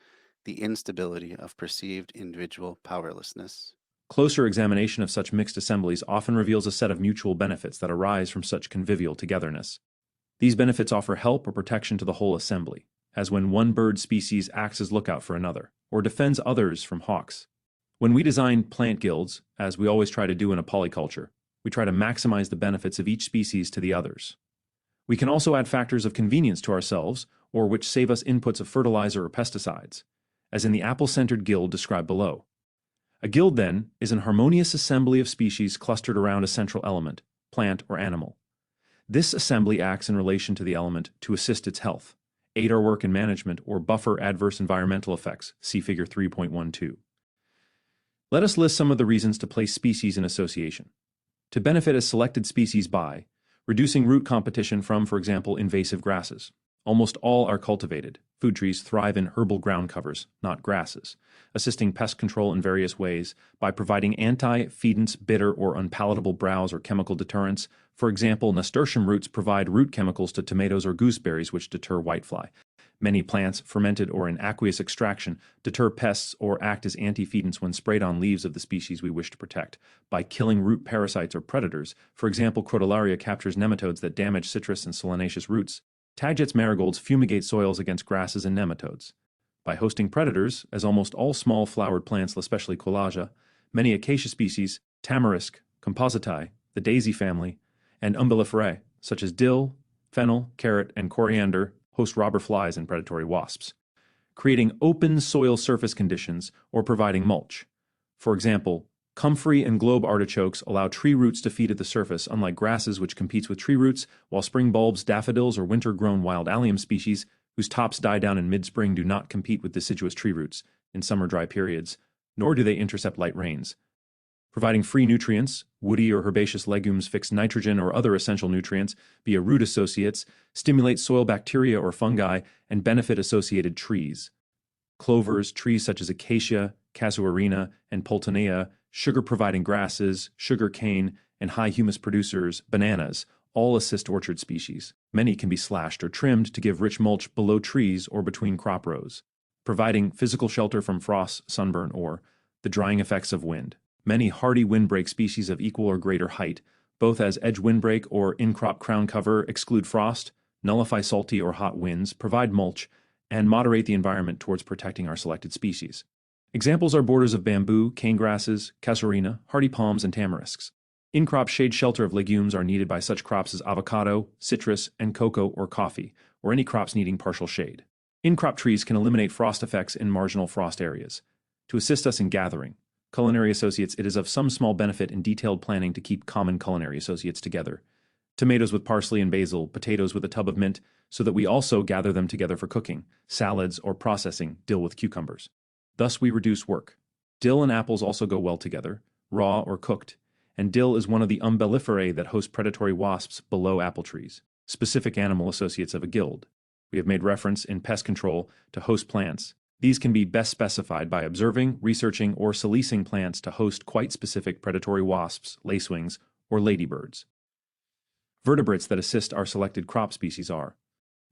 the instability of perceived individual powerlessness. Closer examination of such mixed assemblies often reveals a set of mutual benefits that arise from such convivial togetherness. These benefits offer help or protection to the whole assembly, as when one bird species acts as lookout for another, or defends others from hawks. When we design plant guilds, as we always try to do in a polyculture, we try to maximize the benefits of each species to the others. We can also add factors of convenience to ourselves, or which save us inputs of fertilizer or pesticides, as in the apple-centered guild described below. A guild, then, is an harmonious assembly of species clustered around a central element, plant or animal. This assembly acts in relation to the element to assist its health, aid our work in management, or buffer adverse environmental effects, see Figure 3.12. Let us list some of the reasons to place species in association. To benefit a selected species by reducing root competition from, for example, invasive grasses. Almost all are cultivated. Food trees thrive in herbal ground covers, not grasses. Assisting pest control in various ways by providing anti-feedants, bitter or unpalatable browse or chemical deterrents. For example, nasturtium roots provide root chemicals to tomatoes or gooseberries which deter whitefly. Many plants, fermented or in aqueous extraction, deter pests or act as anti-feedants when sprayed on leaves of the species we wish to protect. By killing root parasites or predators, for example, crotalaria captures nematodes that damage citrus and solanaceous roots. Tagjet's marigolds fumigate soils against grasses and nematodes. By hosting predators, as almost all small flowered plants, especially collagia, many acacia species, tamarisk, compositae, the daisy family, and umbelliferae, such as dill, fennel, carrot, and coriander, host robber flies and predatory wasps, creating open soil surface conditions or providing mulch. For example, comfrey and globe artichokes allow tree roots to feed at the surface, unlike grasses which competes with tree roots, while spring bulbs, daffodils, or winter-grown wild allium species, whose tops die down in mid-spring, do not compete with deciduous tree roots in summer dry periods, nor do they intercept light rains. Providing free nutrients, woody or herbaceous legumes fix nitrogen or other essential nutrients via root associates, stimulate soil bacteria or fungi, and benefit associated trees. Clovers, trees such as acacia, casuarina, and pultonea, sugar-providing grasses, sugar cane, and high humus producers, bananas, all assist orchard species. Many can be slashed or trimmed to give rich mulch below trees or between crop rows, providing physical shelter from frost, sunburn, or the drying effects of wind. Many hardy windbreak species of equal or greater height, both as edge windbreak or in-crop crown cover, exclude frost, nullify salty or hot winds, provide mulch, and moderate the environment towards protecting our selected species. Examples are borders of bamboo, cane grasses, casuarina, hardy palms, and tamarisks. In-crop shade shelter of legumes are needed by such crops as avocado, citrus, and cocoa or coffee, or any crops needing partial shade. In-crop trees can eliminate frost effects in marginal frost areas. To assist us in gathering culinary associates, it is of some small benefit in detailed planning to keep common culinary associates together. Tomatoes with parsley and basil, potatoes with a tub of mint, so that we also gather them together for cooking, salads, or processing, dill with cucumbers. Thus we reduce work. Dill and apples also go well together, raw or cooked, and dill is one of the umbelliferae that host predatory wasps below apple trees, specific animal associates of a guild. We have made reference in pest control to host plants. These can be best specified by observing, researching, or selecting plants to host quite specific predatory wasps, lacewings, or ladybirds. Vertebrates that assist our selected crop species are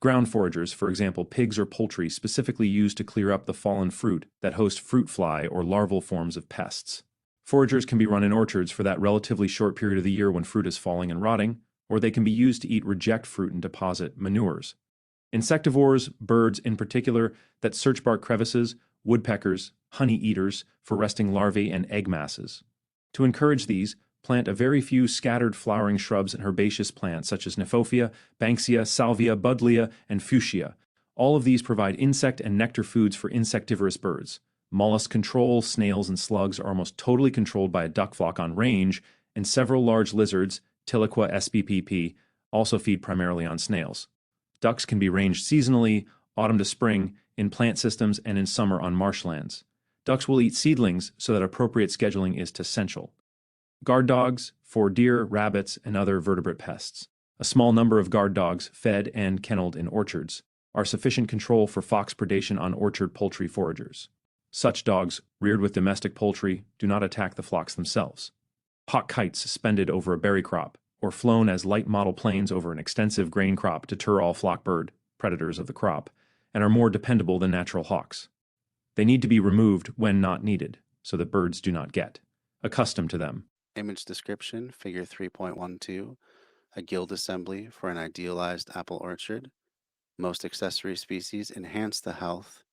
ground foragers, for example, pigs or poultry specifically used to clear up the fallen fruit that host fruit fly or larval forms of pests. Foragers can be run in orchards for that relatively short period of the year when fruit is falling and rotting, or they can be used to eat reject fruit and deposit manures. Insectivores, birds in particular, that search bark crevices, woodpeckers, honey eaters for resting larvae and egg masses. To encourage these, plant a very few scattered flowering shrubs and herbaceous plants such as Nephofia, Banksia, Salvia, Buddleia, and Fuchsia. All of these provide insect and nectar foods for insectivorous birds. Mollusk control, snails and slugs are almost totally controlled by a duck flock on range, and several large lizards, Tiliqua sbpp, also feed primarily on snails. Ducks can be ranged seasonally, autumn to spring, in plant systems and in summer on marshlands. Ducks will eat seedlings, so that appropriate scheduling is essential. Guard dogs for deer, rabbits, and other vertebrate pests. A small number of guard dogs, fed and kenneled in orchards, are sufficient control for fox predation on orchard poultry foragers. Such dogs, reared with domestic poultry, do not attack the flocks themselves. Hawk kites suspended over a berry crop, or flown as light model planes over an extensive grain crop, deter all flock bird, predators of the crop, and are more dependable than natural hawks. They need to be removed when not needed, so that birds do not get accustomed to them. Image description, figure 3.12, a guild assembly for an idealized apple orchard. Most accessory species enhance the health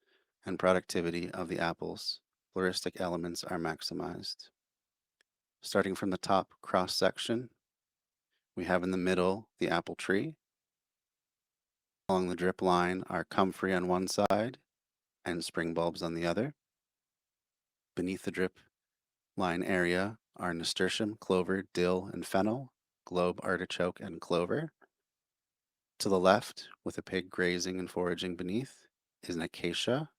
and productivity of the apples. Floristic elements are maximized. Starting from the top cross section, we have in the middle the apple tree. Along the drip line are comfrey on one side and spring bulbs on the other. Beneath the drip line area are nasturtium, clover, dill, and fennel, globe, artichoke, and clover. To the left, with a pig grazing and foraging beneath, is an acacia,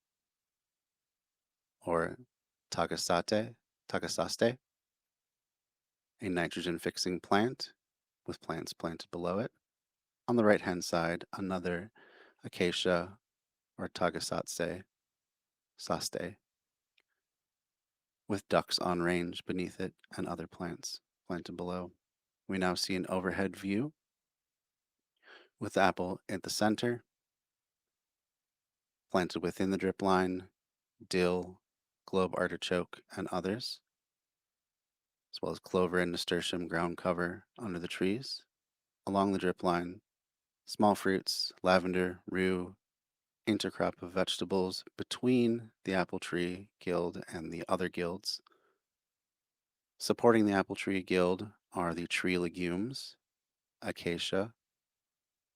or tagasaste, a nitrogen-fixing plant with plants planted below it. On the right-hand side, another acacia, or tagasaste, with ducks on range beneath it and other plants planted below. We now see an overhead view with the apple at the center, planted within the drip line, dill, globe artichoke, and others, as well as clover and nasturtium ground cover under the trees. Along the drip line, small fruits, lavender, rue, intercrop of vegetables between the apple tree guild and the other guilds. Supporting the apple tree guild are the tree legumes, acacia,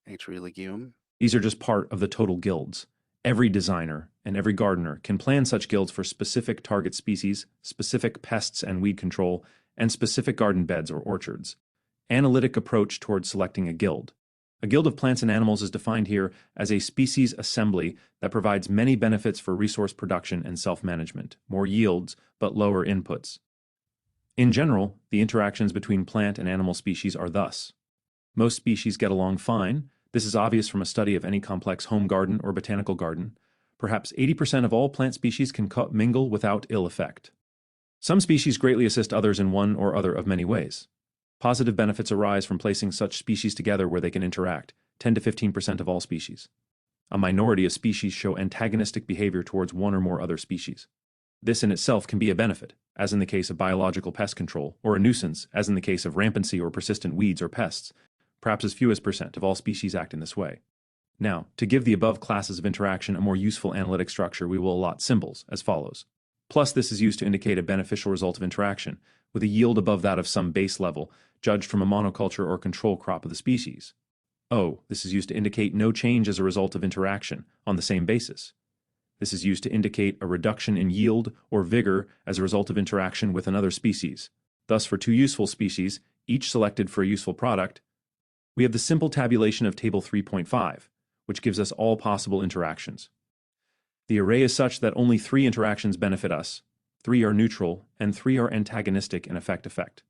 a tree legume. These are just part of the total guilds. Every designer and every gardener can plan such guilds for specific target species, specific pests and weed control, and specific garden beds or orchards. Analytic approach towards selecting a guild. A guild of plants and animals is defined here as a species assembly that provides many benefits for resource production and self-management, more yields, but lower inputs. In general, the interactions between plant and animal species are thus. Most species get along fine. This is obvious from a study of any complex home garden or botanical garden. Perhaps 80% of all plant species can mingle without ill effect. Some species greatly assist others in one or other of many ways. Positive benefits arise from placing such species together where they can interact, 10 to 15% of all species. A minority of species show antagonistic behavior towards one or more other species. This in itself can be a benefit, as in the case of biological pest control, or a nuisance, as in the case of rampancy or persistent weeds or pests. Perhaps as few as % of all species act in this way. Now, to give the above classes of interaction a more useful analytic structure, we will allot symbols as follows. Plus, this is used to indicate a beneficial result of interaction, with a yield above that of some base level, judged from a monoculture or control crop of the species. O, this is used to indicate no change as a result of interaction, on the same basis. This is used to indicate a reduction in yield or vigor as a result of interaction with another species. Thus, for two useful species, each selected for a useful product, we have the simple tabulation of table 3.5, which gives us all possible interactions. The array is such that only 3 interactions benefit us, 3 are neutral, and 3 are antagonistic in effect.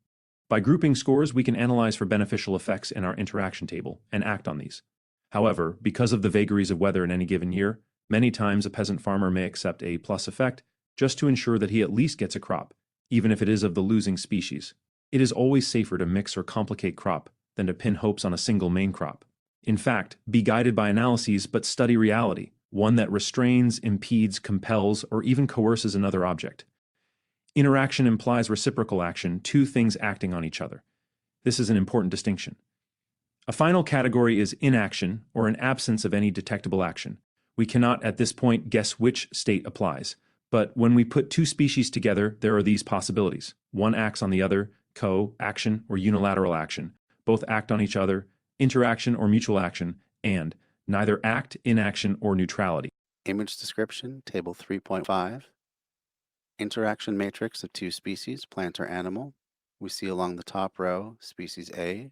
By grouping scores, we can analyze for beneficial effects in our interaction table and act on these. However, because of the vagaries of weather in any given year, many times a peasant farmer may accept a plus effect just to ensure that he at least gets a crop, even if it is of the losing species. It is always safer to mix or complicate crop than to pin hopes on a single main crop. In fact, be guided by analyses but study reality, one that restrains, impedes, compels, or even coerces another object. Interaction implies reciprocal action, two things acting on each other. This is an important distinction. A final category is inaction, or an absence of any detectable action. We cannot at this point guess which state applies, but when we put two species together, there are these possibilities. One acts on the other, co-action or unilateral action. Both act on each other, interaction or mutual action, and neither act, inaction, or neutrality. Image description, table 3.5. Interaction matrix of two species, plant or animal. We see along the top row species A,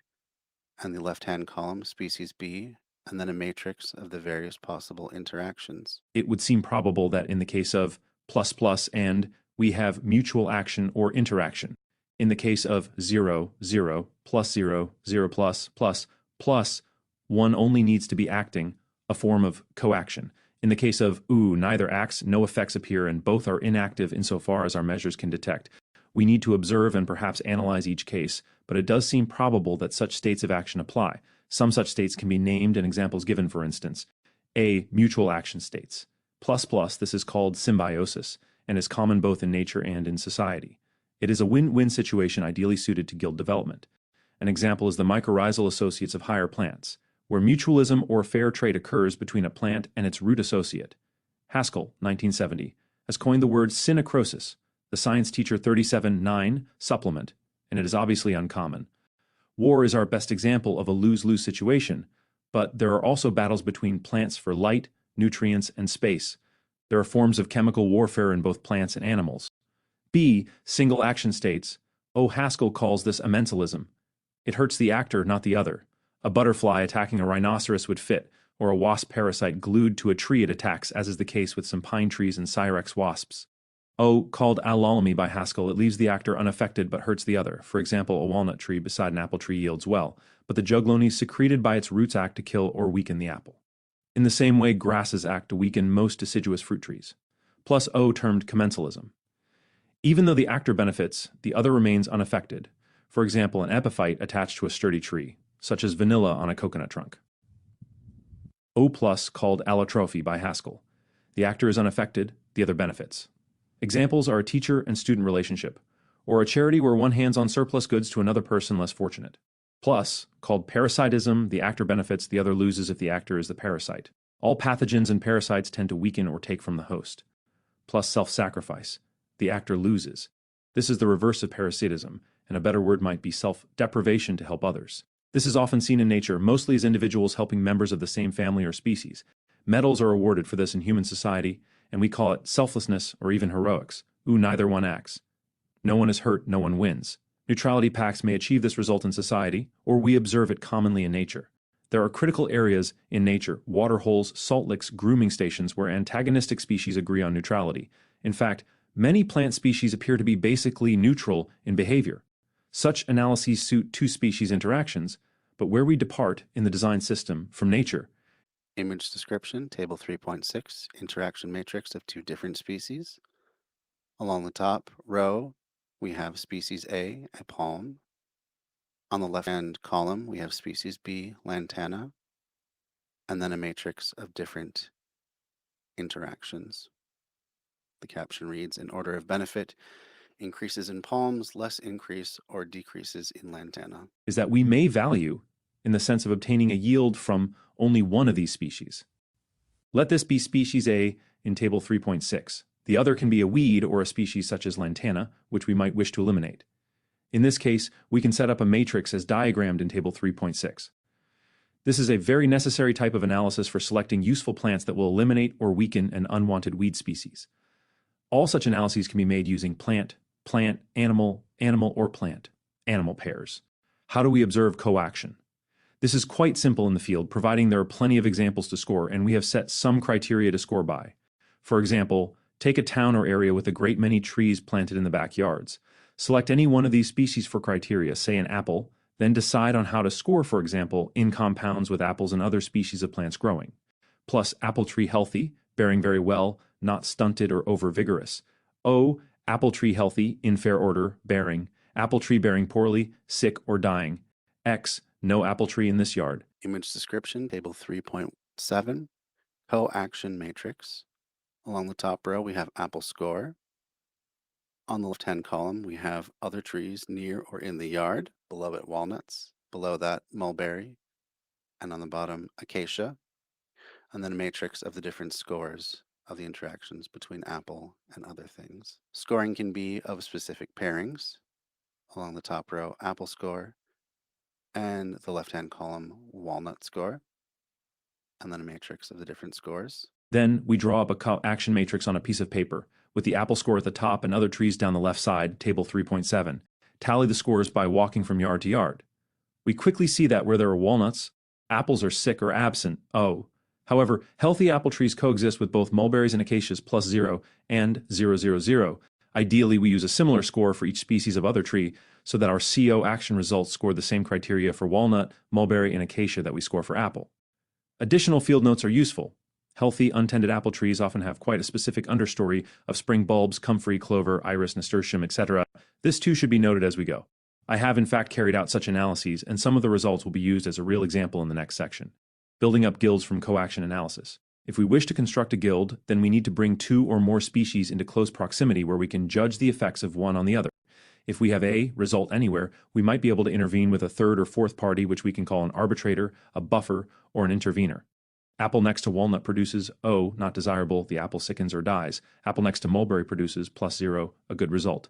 and the left-hand column species B, and then a matrix of the various possible interactions. It would seem probable that in the case of plus plus and, we have mutual action or interaction. In the case of 0, 0, plus 0, 0 plus, plus, plus, one only needs to be acting, a form of coaction. In the case of neither acts, no effects appear, and both are inactive insofar as our measures can detect. We need to observe and perhaps analyze each case, but it does seem probable that such states of action apply. Some such states can be named and examples given, for instance. A. Mutual action states. Plus plus, this is called symbiosis, and is common both in nature and in society. It is a win-win situation ideally suited to guild development. An example is the mycorrhizal associates of higher plants, where mutualism or fair trade occurs between a plant and its root associate. Haskell, 1970, has coined the word synechrosis, the Science Teacher 37-9 supplement, and it is obviously uncommon. War is our best example of a lose-lose situation, but there are also battles between plants for light, nutrients, and space. There are forms of chemical warfare in both plants and animals. B. Single action states. Haskell calls this amensalism. It hurts the actor, not the other. A butterfly attacking a rhinoceros would fit, or a wasp parasite glued to a tree it attacks, as is the case with some pine trees and Cyrex wasps. Called allonomy by Haskell, it leaves the actor unaffected but hurts the other. For example, a walnut tree beside an apple tree yields well, but the juglone secreted by its roots act to kill or weaken the apple. In the same way, grasses act to weaken most deciduous fruit trees. Plus termed commensalism. Even though the actor benefits, the other remains unaffected. For example, an epiphyte attached to a sturdy tree, such as vanilla on a coconut trunk. O+, called allotrophy by Haskell. The actor is unaffected, the other benefits. Examples are a teacher and student relationship, or a charity where one hands on surplus goods to another person less fortunate. Plus, called parasitism, the actor benefits, the other loses if the actor is the parasite. All pathogens and parasites tend to weaken or take from the host. Plus self-sacrifice, the actor loses. This is the reverse of parasitism, and a better word might be self-deprivation to help others. This is often seen in nature, mostly as individuals helping members of the same family or species. Medals are awarded for this in human society, and we call it selflessness or even heroics. Neither one acts. No one is hurt, no one wins. Neutrality pacts may achieve this result in society, or we observe it commonly in nature. There are critical areas in nature, water holes, salt licks, grooming stations, where antagonistic species agree on neutrality. In fact, many plant species appear to be basically neutral in behavior. Such analyses suit two species interactions, but where we depart in the design system from nature. Image description, table 3.6, interaction matrix of two different species. Along the top row, we have species A, a palm. On the left-hand column, we have species B, lantana, and then a matrix of different interactions. The caption reads, in order of benefit, increases in palms, less increase or decreases in lantana. Is that we may value in the sense of obtaining a yield from only one of these species. Let this be species A in table 3.6. The other can be a weed or a species such as lantana, which we might wish to eliminate. In this case, we can set up a matrix as diagrammed in table 3.6. This is a very necessary type of analysis for selecting useful plants that will eliminate or weaken an unwanted weed species. All such analyses can be made using plant, animal, or plant, animal pairs. How do we observe coaction? This is quite simple in the field, providing there are plenty of examples to score, and we have set some criteria to score by. For example, take a town or area with a great many trees planted in the backyards. Select any one of these species for criteria, say an apple, then decide on how to score, for example, in compounds with apples and other species of plants growing. Plus, apple tree healthy, bearing very well, not stunted or over-vigorous. Apple tree healthy, in fair order, bearing. Apple tree bearing poorly, sick or dying. X, no apple tree in this yard. Image description, table 3.7, coaction matrix. Along the top row, we have apple score. On the left-hand column, we have other trees near or in the yard. Below it, walnuts. Below that, mulberry. And on the bottom, acacia. And then a matrix of the different scores of the interactions between apple and other things. Scoring can be of specific pairings. Along the top row, apple score. And the left-hand column, walnut score. And then a matrix of the different scores. Then we draw up a coaction matrix on a piece of paper, with the apple score at the top and other trees down the left side, table 3.7. Tally the scores by walking from yard to yard. We quickly see that where there are walnuts, apples are sick or absent, O. However, healthy apple trees coexist with both mulberries and acacias +0 and 000. Ideally, we use a similar score for each species of other tree so that our CO action results score the same criteria for walnut, mulberry, and acacia that we score for apple. Additional field notes are useful. Healthy, untended apple trees often have quite a specific understory of spring bulbs, comfrey, clover, iris, nasturtium, etc. This too should be noted as we go. I have in fact carried out such analyses, and some of the results will be used as a real example in the next section. Building up guilds from coaction analysis. If we wish to construct a guild, then we need to bring two or more species into close proximity where we can judge the effects of one on the other. If we have a result anywhere, we might be able to intervene with a third or fourth party, which we can call an arbitrator, a buffer, or an intervener. Apple next to walnut produces O, not desirable, the apple sickens or dies. Apple next to mulberry produces +0, a good result.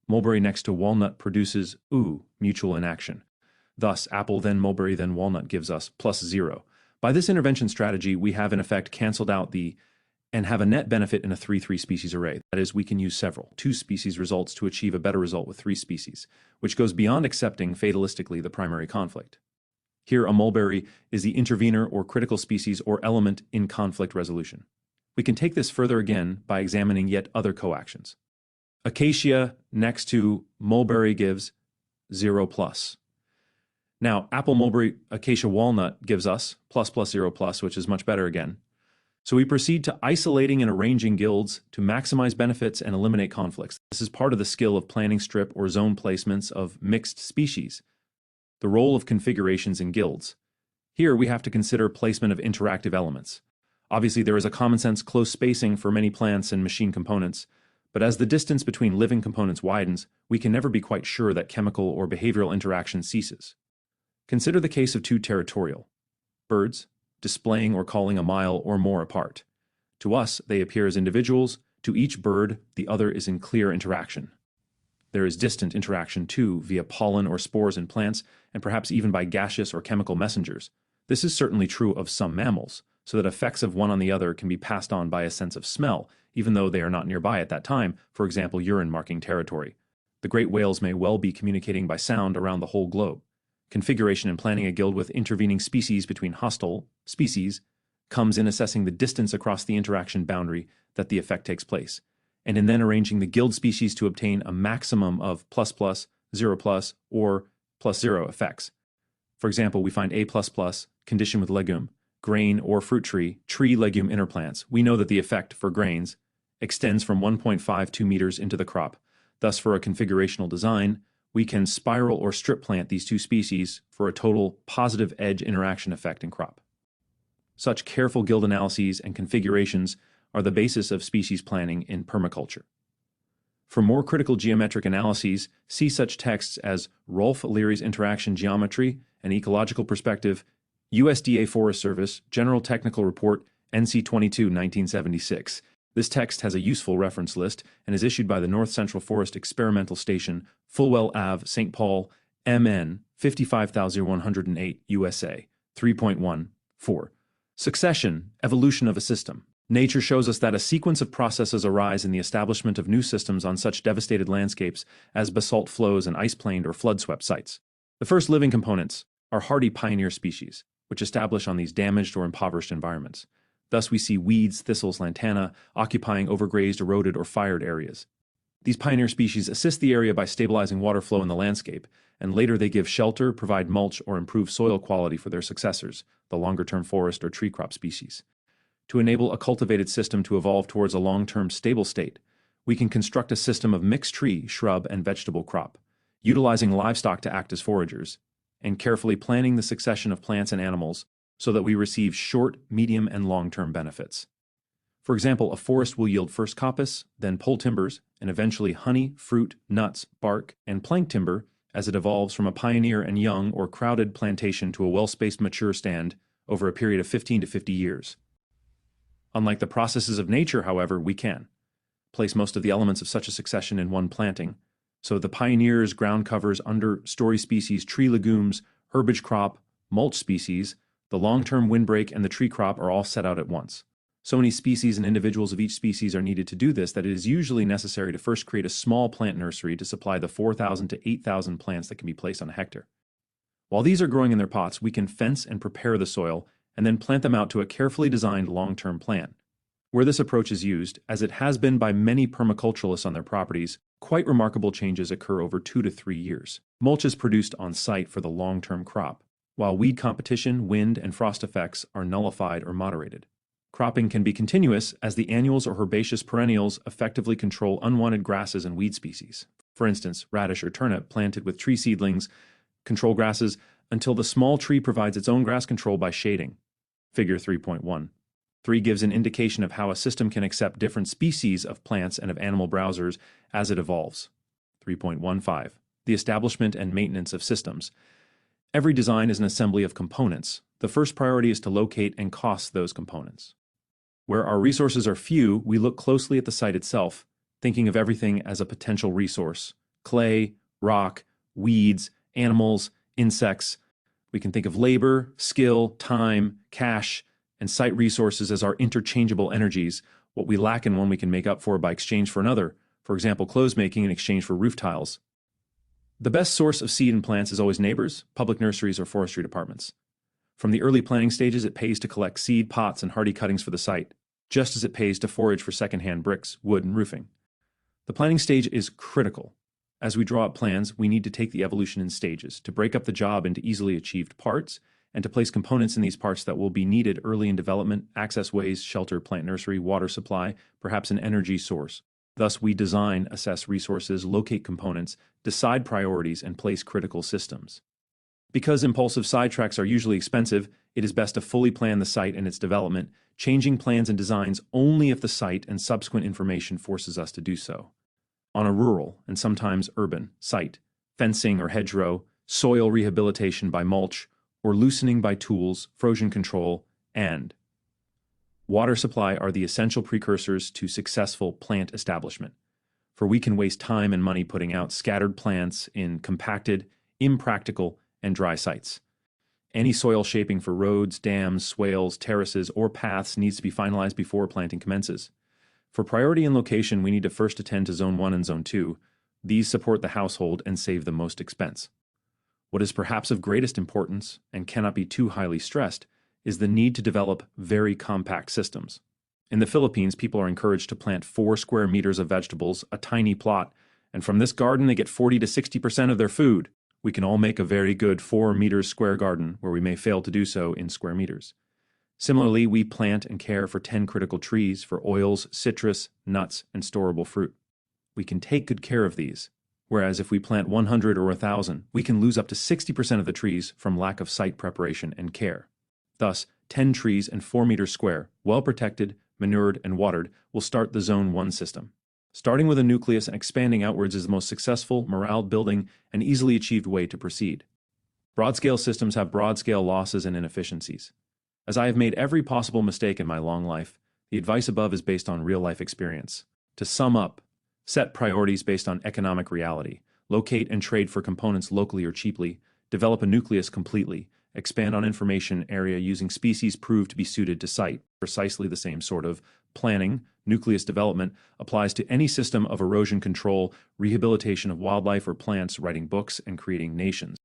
Mulberry next to walnut produces U, mutual inaction. Thus, apple then mulberry then walnut gives us +0. By this intervention strategy, we have in effect canceled out and have a net benefit in a 3-3 species array. That is, we can use several 2 species results to achieve a better result with 3 species, which goes beyond accepting fatalistically the primary conflict. Here, a mulberry is the intervener or critical species or element in conflict resolution. We can take this further again by examining yet other coactions. Acacia next to mulberry gives 0+. Now, apple, mulberry, acacia, walnut gives us ++0+, which is much better again. So we proceed to isolating and arranging guilds to maximize benefits and eliminate conflicts. This is part of the skill of planning strip or zone placements of mixed species. The role of configurations in guilds. Here we have to consider placement of interactive elements. Obviously, there is a common sense close spacing for many plants and machine components, but as the distance between living components widens, we can never be quite sure that chemical or behavioral interaction ceases. Consider the case of 2 territorial birds, displaying or calling a mile or more apart. To us, they appear as individuals. To each bird, the other is in clear interaction. There is distant interaction too, via pollen or spores in plants, and perhaps even by gaseous or chemical messengers. This is certainly true of some mammals, so that effects of one on the other can be passed on by a sense of smell, even though they are not nearby at that time, for example, urine marking territory. The great whales may well be communicating by sound around the whole globe. Configuration in planning a guild with intervening species between hostile species comes in assessing the distance across the interaction boundary that the effect takes place, and in then arranging the guild species to obtain a maximum of ++, 0+, or +0 effects. For example, we find A++, condition with legume, grain or fruit tree legume interplants. We know that the effect for grains extends from 1.52 meters into the crop. Thus, for a configurational design, we can spiral or strip plant these 2 species for a total positive edge interaction effect in crop. Such careful guild analyses and configurations are the basis of species planning in permaculture. For more critical geometric analyses, see such texts as Rolf Leary's Interaction Geometry and Ecological Perspective, USDA Forest Service, General Technical Report, NC 22, 1976. This text has a useful reference list and is issued by the North Central Forest Experimental Station, Fulwell Ave, St. Paul, MN 55108, USA, 3.14. Succession, evolution of a system. Nature shows us that a sequence of processes arise in the establishment of new systems on such devastated landscapes as basalt flows and ice-planed or flood-swept sites. The first living components are hardy pioneer species, which establish on these damaged or impoverished environments. Thus we see weeds, thistles, lantana occupying overgrazed, eroded, or fired areas. These pioneer species assist the area by stabilizing water flow in the landscape, and later they give shelter, provide mulch, or improve soil quality for their successors, the longer-term forest or tree crop species. To enable a cultivated system to evolve towards a long-term stable state, we can construct a system of mixed tree, shrub, and vegetable crop, utilizing livestock to act as foragers, and carefully planning the succession of plants and animals so that we receive short, medium, and long-term benefits. For example, a forest will yield first coppice, then pole timbers, and eventually honey, fruit, nuts, bark, and plank timber as it evolves from a pioneer and young or crowded plantation to a well-spaced mature stand over a period of 15 to 50 years. Unlike the processes of nature, however, we can place most of the elements of such a succession in one planting. So the pioneers, ground covers, understory species, tree legumes, herbage crop, mulch species, the long-term windbreak, and the tree crop are all set out at once. So many species and individuals of each species are needed to do this that it is usually necessary to first create a small plant nursery to supply the 4,000 to 8,000 plants that can be placed on a hectare. While these are growing in their pots, we can fence and prepare the soil and then plant them out to a carefully designed long-term plan. Where this approach is used, as it has been by many permaculturalists on their properties, quite remarkable changes occur over 2 to 3 years. Mulch is produced on site for the long-term crop, while weed competition, wind, and frost effects are nullified or moderated. Cropping can be continuous as the annuals or herbaceous perennials effectively control unwanted grasses and weed species. For instance, radish or turnip planted with tree seedlings control grasses until the small tree provides its own grass control by shading. Figure 3.1. 3 gives an indication of how a system can accept different species of plants and of animal browsers as it evolves. 3.15. The establishment and maintenance of systems. Every design is an assembly of components. The first priority is to locate and cost those components. Where our resources are few, we look closely at the site itself, thinking of everything as a potential resource: clay, rock, weeds, animals, insects. We can think of labor, skill, time, cash, and site resources as our interchangeable energies. What we lack in one we can make up for by exchange for another, for example, clothes making in exchange for roof tiles. The best source of seed and plants is always neighbors, public nurseries, or forestry departments. From the early planting stages, it pays to collect seed, pots, and hardy cuttings for the site, just as it pays to forage for secondhand bricks, wood, and roofing. The planning stage is critical. As we draw up plans, we need to take the evolution in stages, to break up the job into easily achieved parts, and to place components in these parts that will be needed early in development: access ways, shelter, plant nursery, water supply, perhaps an energy source. Thus, we design, assess resources, locate components, decide priorities, and place critical systems. Because impulsive sidetracks are usually expensive, it is best to fully plan the site and its development, changing plans and designs only if the site and subsequent information forces us to do so. On a rural, and sometimes urban, site, fencing or hedgerow, soil rehabilitation by mulch, or loosening by tools, erosion control, and water supply are the essential precursors to successful plant establishment. For we can waste time and money putting out scattered plants in compacted, impractical, and dry sites. Any soil shaping for roads, dams, swales, terraces, or paths needs to be finalized before planting commences. For priority and location, we need to first attend to Zone 1 and Zone 2. These support the household and save the most expense. What is perhaps of greatest importance, and cannot be too highly stressed, is the need to develop very compact systems. In the Philippines, people are encouraged to plant 4 square meters of vegetables, a tiny plot, and from this garden they get 40 to 60% of their food. We can all make a very good 4 meters square garden, where we may fail to do so in square meters. Similarly, we plant and care for 10 critical trees for oils, citrus, nuts, and storable fruit. We can take good care of these, whereas if we plant 100 or 1,000, we can lose up to 60% of the trees from lack of site preparation and care. Thus, 10 trees and 4 meters square, well protected, manured, and watered, will start the Zone 1 system. Starting with a nucleus and expanding outwards is the most successful, morale-building, and easily achieved way to proceed. Broad-scale systems have broad-scale losses and inefficiencies. As I have made every possible mistake in my long life, the advice above is based on real-life experience. To sum up, set priorities based on economic reality, locate and trade for components locally or cheaply, develop a nucleus completely, expand on information area using species proved to be suited to site. Precisely the same sort of planning, nucleus development, applies to any system of erosion control, rehabilitation of wildlife or plants, writing books, and creating nations.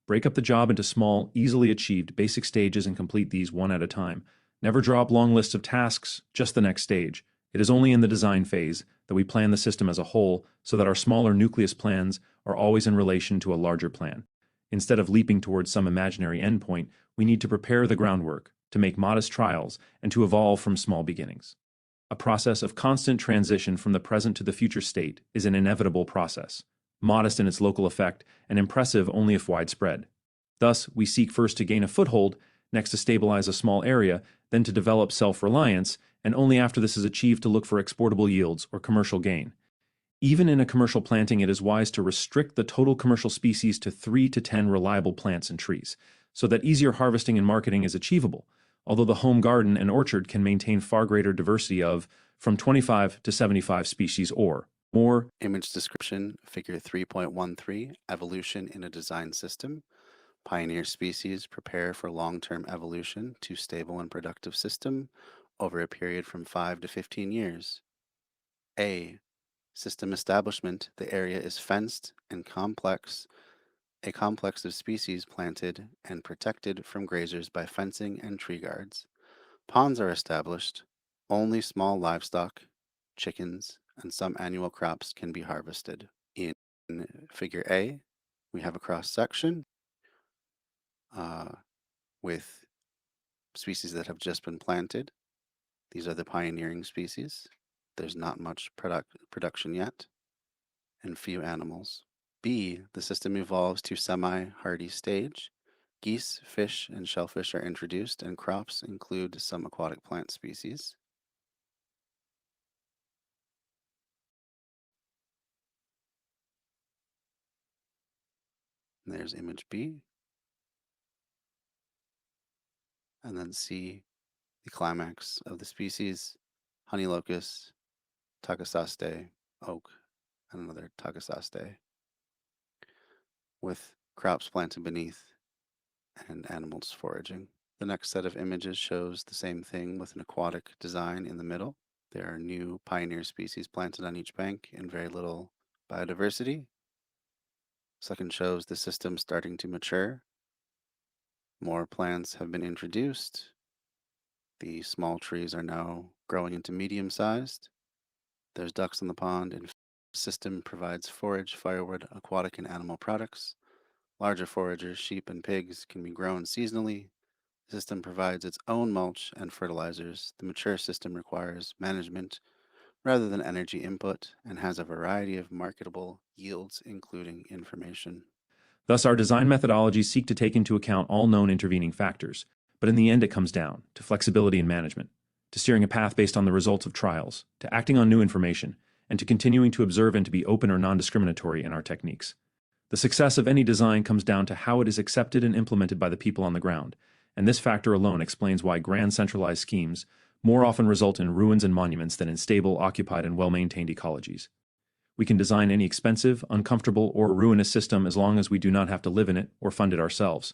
Break up the job into small, easily achieved basic stages and complete these one at a time. Never draw up long lists of tasks, just the next stage. It is only in the design phase that we plan the system as a whole, so that our smaller nucleus plans are always in relation to a larger plan. Instead of leaping towards some imaginary endpoint, we need to prepare the groundwork, to make modest trials, and to evolve from small beginnings. A process of constant transition from the present to the future state is an inevitable process, modest in its local effect and impressive only if widespread. Thus, we seek first to gain a foothold, next to stabilize a small area, then to develop self-reliance, and only after this is achieved to look for exportable yields or commercial gain. Even in a commercial planting, it is wise to restrict the total commercial species to 3 to 10 reliable plants and trees, so that easier harvesting and marketing is achievable, although the home garden and orchard can maintain far greater diversity of from 25 to 75 species or more. Image description, figure 3.13, evolution in a design system. Pioneer species prepare for long-term evolution to stable and productive system, over a period from 5 to 15 years. A. System establishment. The area is fenced and a complex of species planted and protected from grazers by fencing and tree guards. Ponds are established. Only small livestock, chickens, and some annual crops can be harvested. In figure A, we have a cross section uh, with species that have just been planted. These are the pioneering species. There's not much production yet, and few animals. B, the system evolves to semi-hardy stage. Geese, fish, and shellfish are introduced, and crops include some aquatic plant species. And there's image B. And then C, the climax of the species, honey locust, tagasaste, oak, and another tagasaste, with crops planted beneath and animals foraging. The next set of images shows the same thing with an aquatic design in the middle. There are new pioneer species planted on each bank and very little biodiversity. Second shows the system starting to mature. More plants have been introduced. The small trees are now growing into medium-sized. There's ducks in the pond, and the system provides forage, firewood, aquatic, and animal products. Larger foragers, sheep and pigs, can be grown seasonally. The system provides its own mulch and fertilizers. The mature system requires management rather than energy input and has a variety of marketable yields, including information. Thus, our design methodologies seek to take into account all known intervening factors, but in the end it comes down to flexibility in management, to steering a path based on the results of trials, to acting on new information, and to continuing to observe and to be open or non-discriminatory in our techniques. The success of any design comes down to how it is accepted and implemented by the people on the ground, and this factor alone explains why grand centralized schemes more often result in ruins and monuments than in stable, occupied, and well-maintained ecologies. We can design any expensive, uncomfortable, or ruinous system as long as we do not have to live in it or fund it ourselves.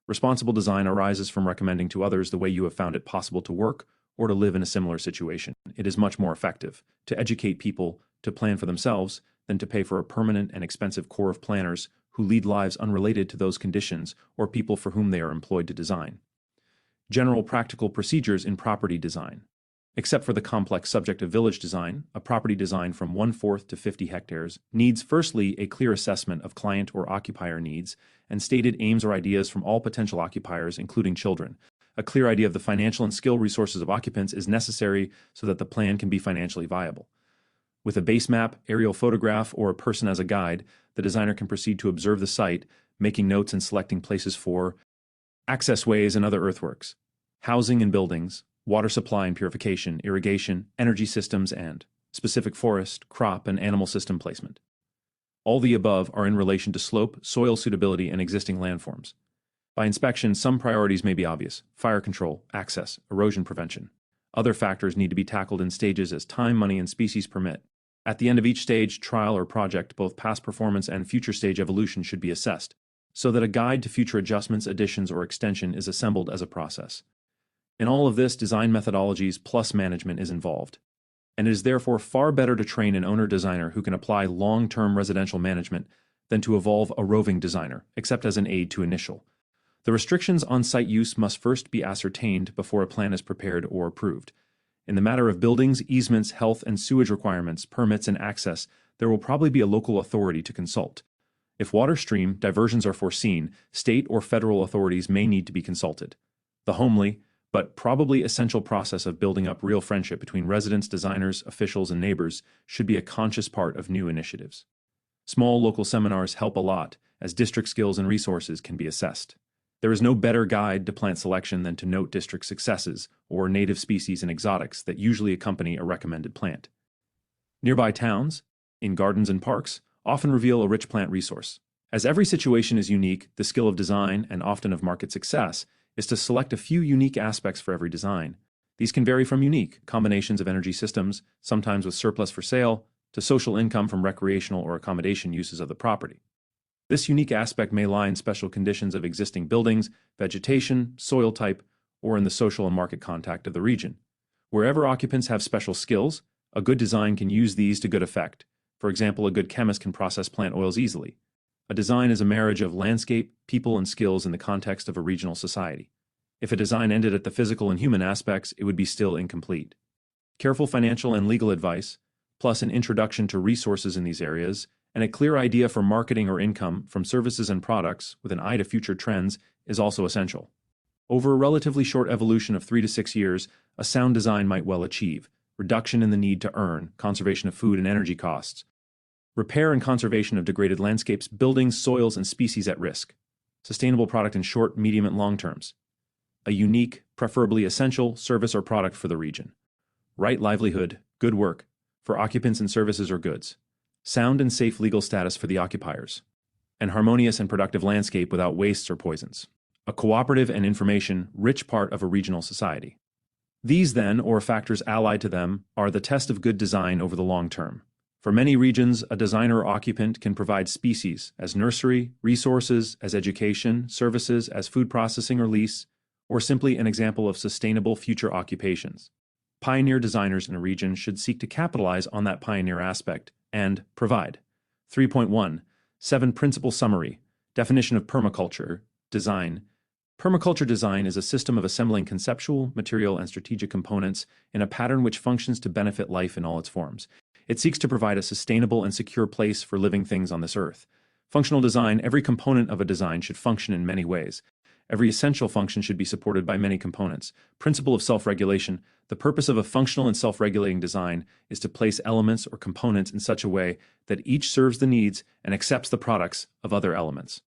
Responsible design arises from recommending to others the way you have found it possible to work or to live in a similar situation. It is much more effective to educate people to plan for themselves than to pay for a permanent and expensive corps of planners who lead lives unrelated to those conditions or people for whom they are employed to design. General practical procedures in property design. Except for the complex subject of village design, a property design from 1/4 to 50 hectares needs firstly a clear assessment of client or occupier needs and stated aims or ideas from all potential occupiers, including children. A clear idea of the financial and skill resources of occupants is necessary so that the plan can be financially viable. With a base map, aerial photograph, or a person as a guide, the designer can proceed to observe the site, making notes and selecting places for access ways and other earthworks, housing and buildings, water supply and purification, irrigation, energy systems, and specific forest, crop, and animal system placement. All the above are in relation to slope, soil suitability, and existing landforms. By inspection, some priorities may be obvious: fire control, access, erosion prevention. Other factors need to be tackled in stages as time, money, and species permit. At the end of each stage, trial, or project, both past performance and future stage evolution should be assessed, so that a guide to future adjustments, additions, or extension is assembled as a process. In all of this, design methodologies plus management is involved, and it is therefore far better to train an owner-designer who can apply long-term residential management than to evolve a roving designer, except as an aid to initial. The restrictions on site use must first be ascertained before a plan is prepared or approved. In the matter of buildings, easements, health and sewage requirements, permits, and access, there will probably be a local authority to consult. If water stream diversions are foreseen, state or federal authorities may need to be consulted. The homely, but probably essential process of building up real friendship between residents, designers, officials, and neighbors should be a conscious part of new initiatives. Small local seminars help a lot, as district skills and resources can be assessed. There is no better guide to plant selection than to note district successes or native species and exotics that usually accompany a recommended plant. Nearby towns, in gardens and parks, often reveal a rich plant resource. As every situation is unique, the skill of design, and often of market success, is to select a few unique aspects for every design. These can vary from unique combinations of energy systems, sometimes with surplus for sale, to social income from recreational or accommodation uses of the property. This unique aspect may lie in special conditions of existing buildings, vegetation, soil type, or in the social and market contact of the region. Wherever occupants have special skills, a good design can use these to good effect. For example, a good chemist can process plant oils easily. A design is a marriage of landscape, people, and skills in the context of a regional society. If a design ended at the physical and human aspects, it would be still incomplete. Careful financial and legal advice, plus an introduction to resources in these areas, and a clear idea for marketing or income from services and products with an eye to future trends is also essential. Over a relatively short evolution of 3 to 6 years, a sound design might well achieve reduction in the need to earn, conservation of food and energy costs, repair and conservation of degraded landscapes, buildings, soils, and species at risk, sustainable product in short, medium, and long terms, a unique, preferably essential, service or product for the region, right livelihood, good work, for occupants and services or goods, sound and safe legal status for the occupiers, an harmonious and productive landscape without wastes or poisons, a cooperative and information-rich part of a regional society. These then, or factors allied to them, are the test of good design over the long term. For many regions, a designer or occupant can provide species as nursery, resources as education, services as food processing or lease, or simply an example of sustainable future occupations. Pioneer designers in a region should seek to capitalize on that pioneer aspect and provide. 3.1. 7 Principle Summary. Definition of permaculture. Design. Permaculture design is a system of assembling conceptual, material, and strategic components in a pattern which functions to benefit life in all its forms. It seeks to provide a sustainable and secure place for living things on this earth. Functional design. Every component of a design should function in many ways. Every essential function should be supported by many components. Principle of self-regulation. The purpose of a functional and self-regulating design is to place elements or components in such a way that each serves the needs and accepts the products of other elements.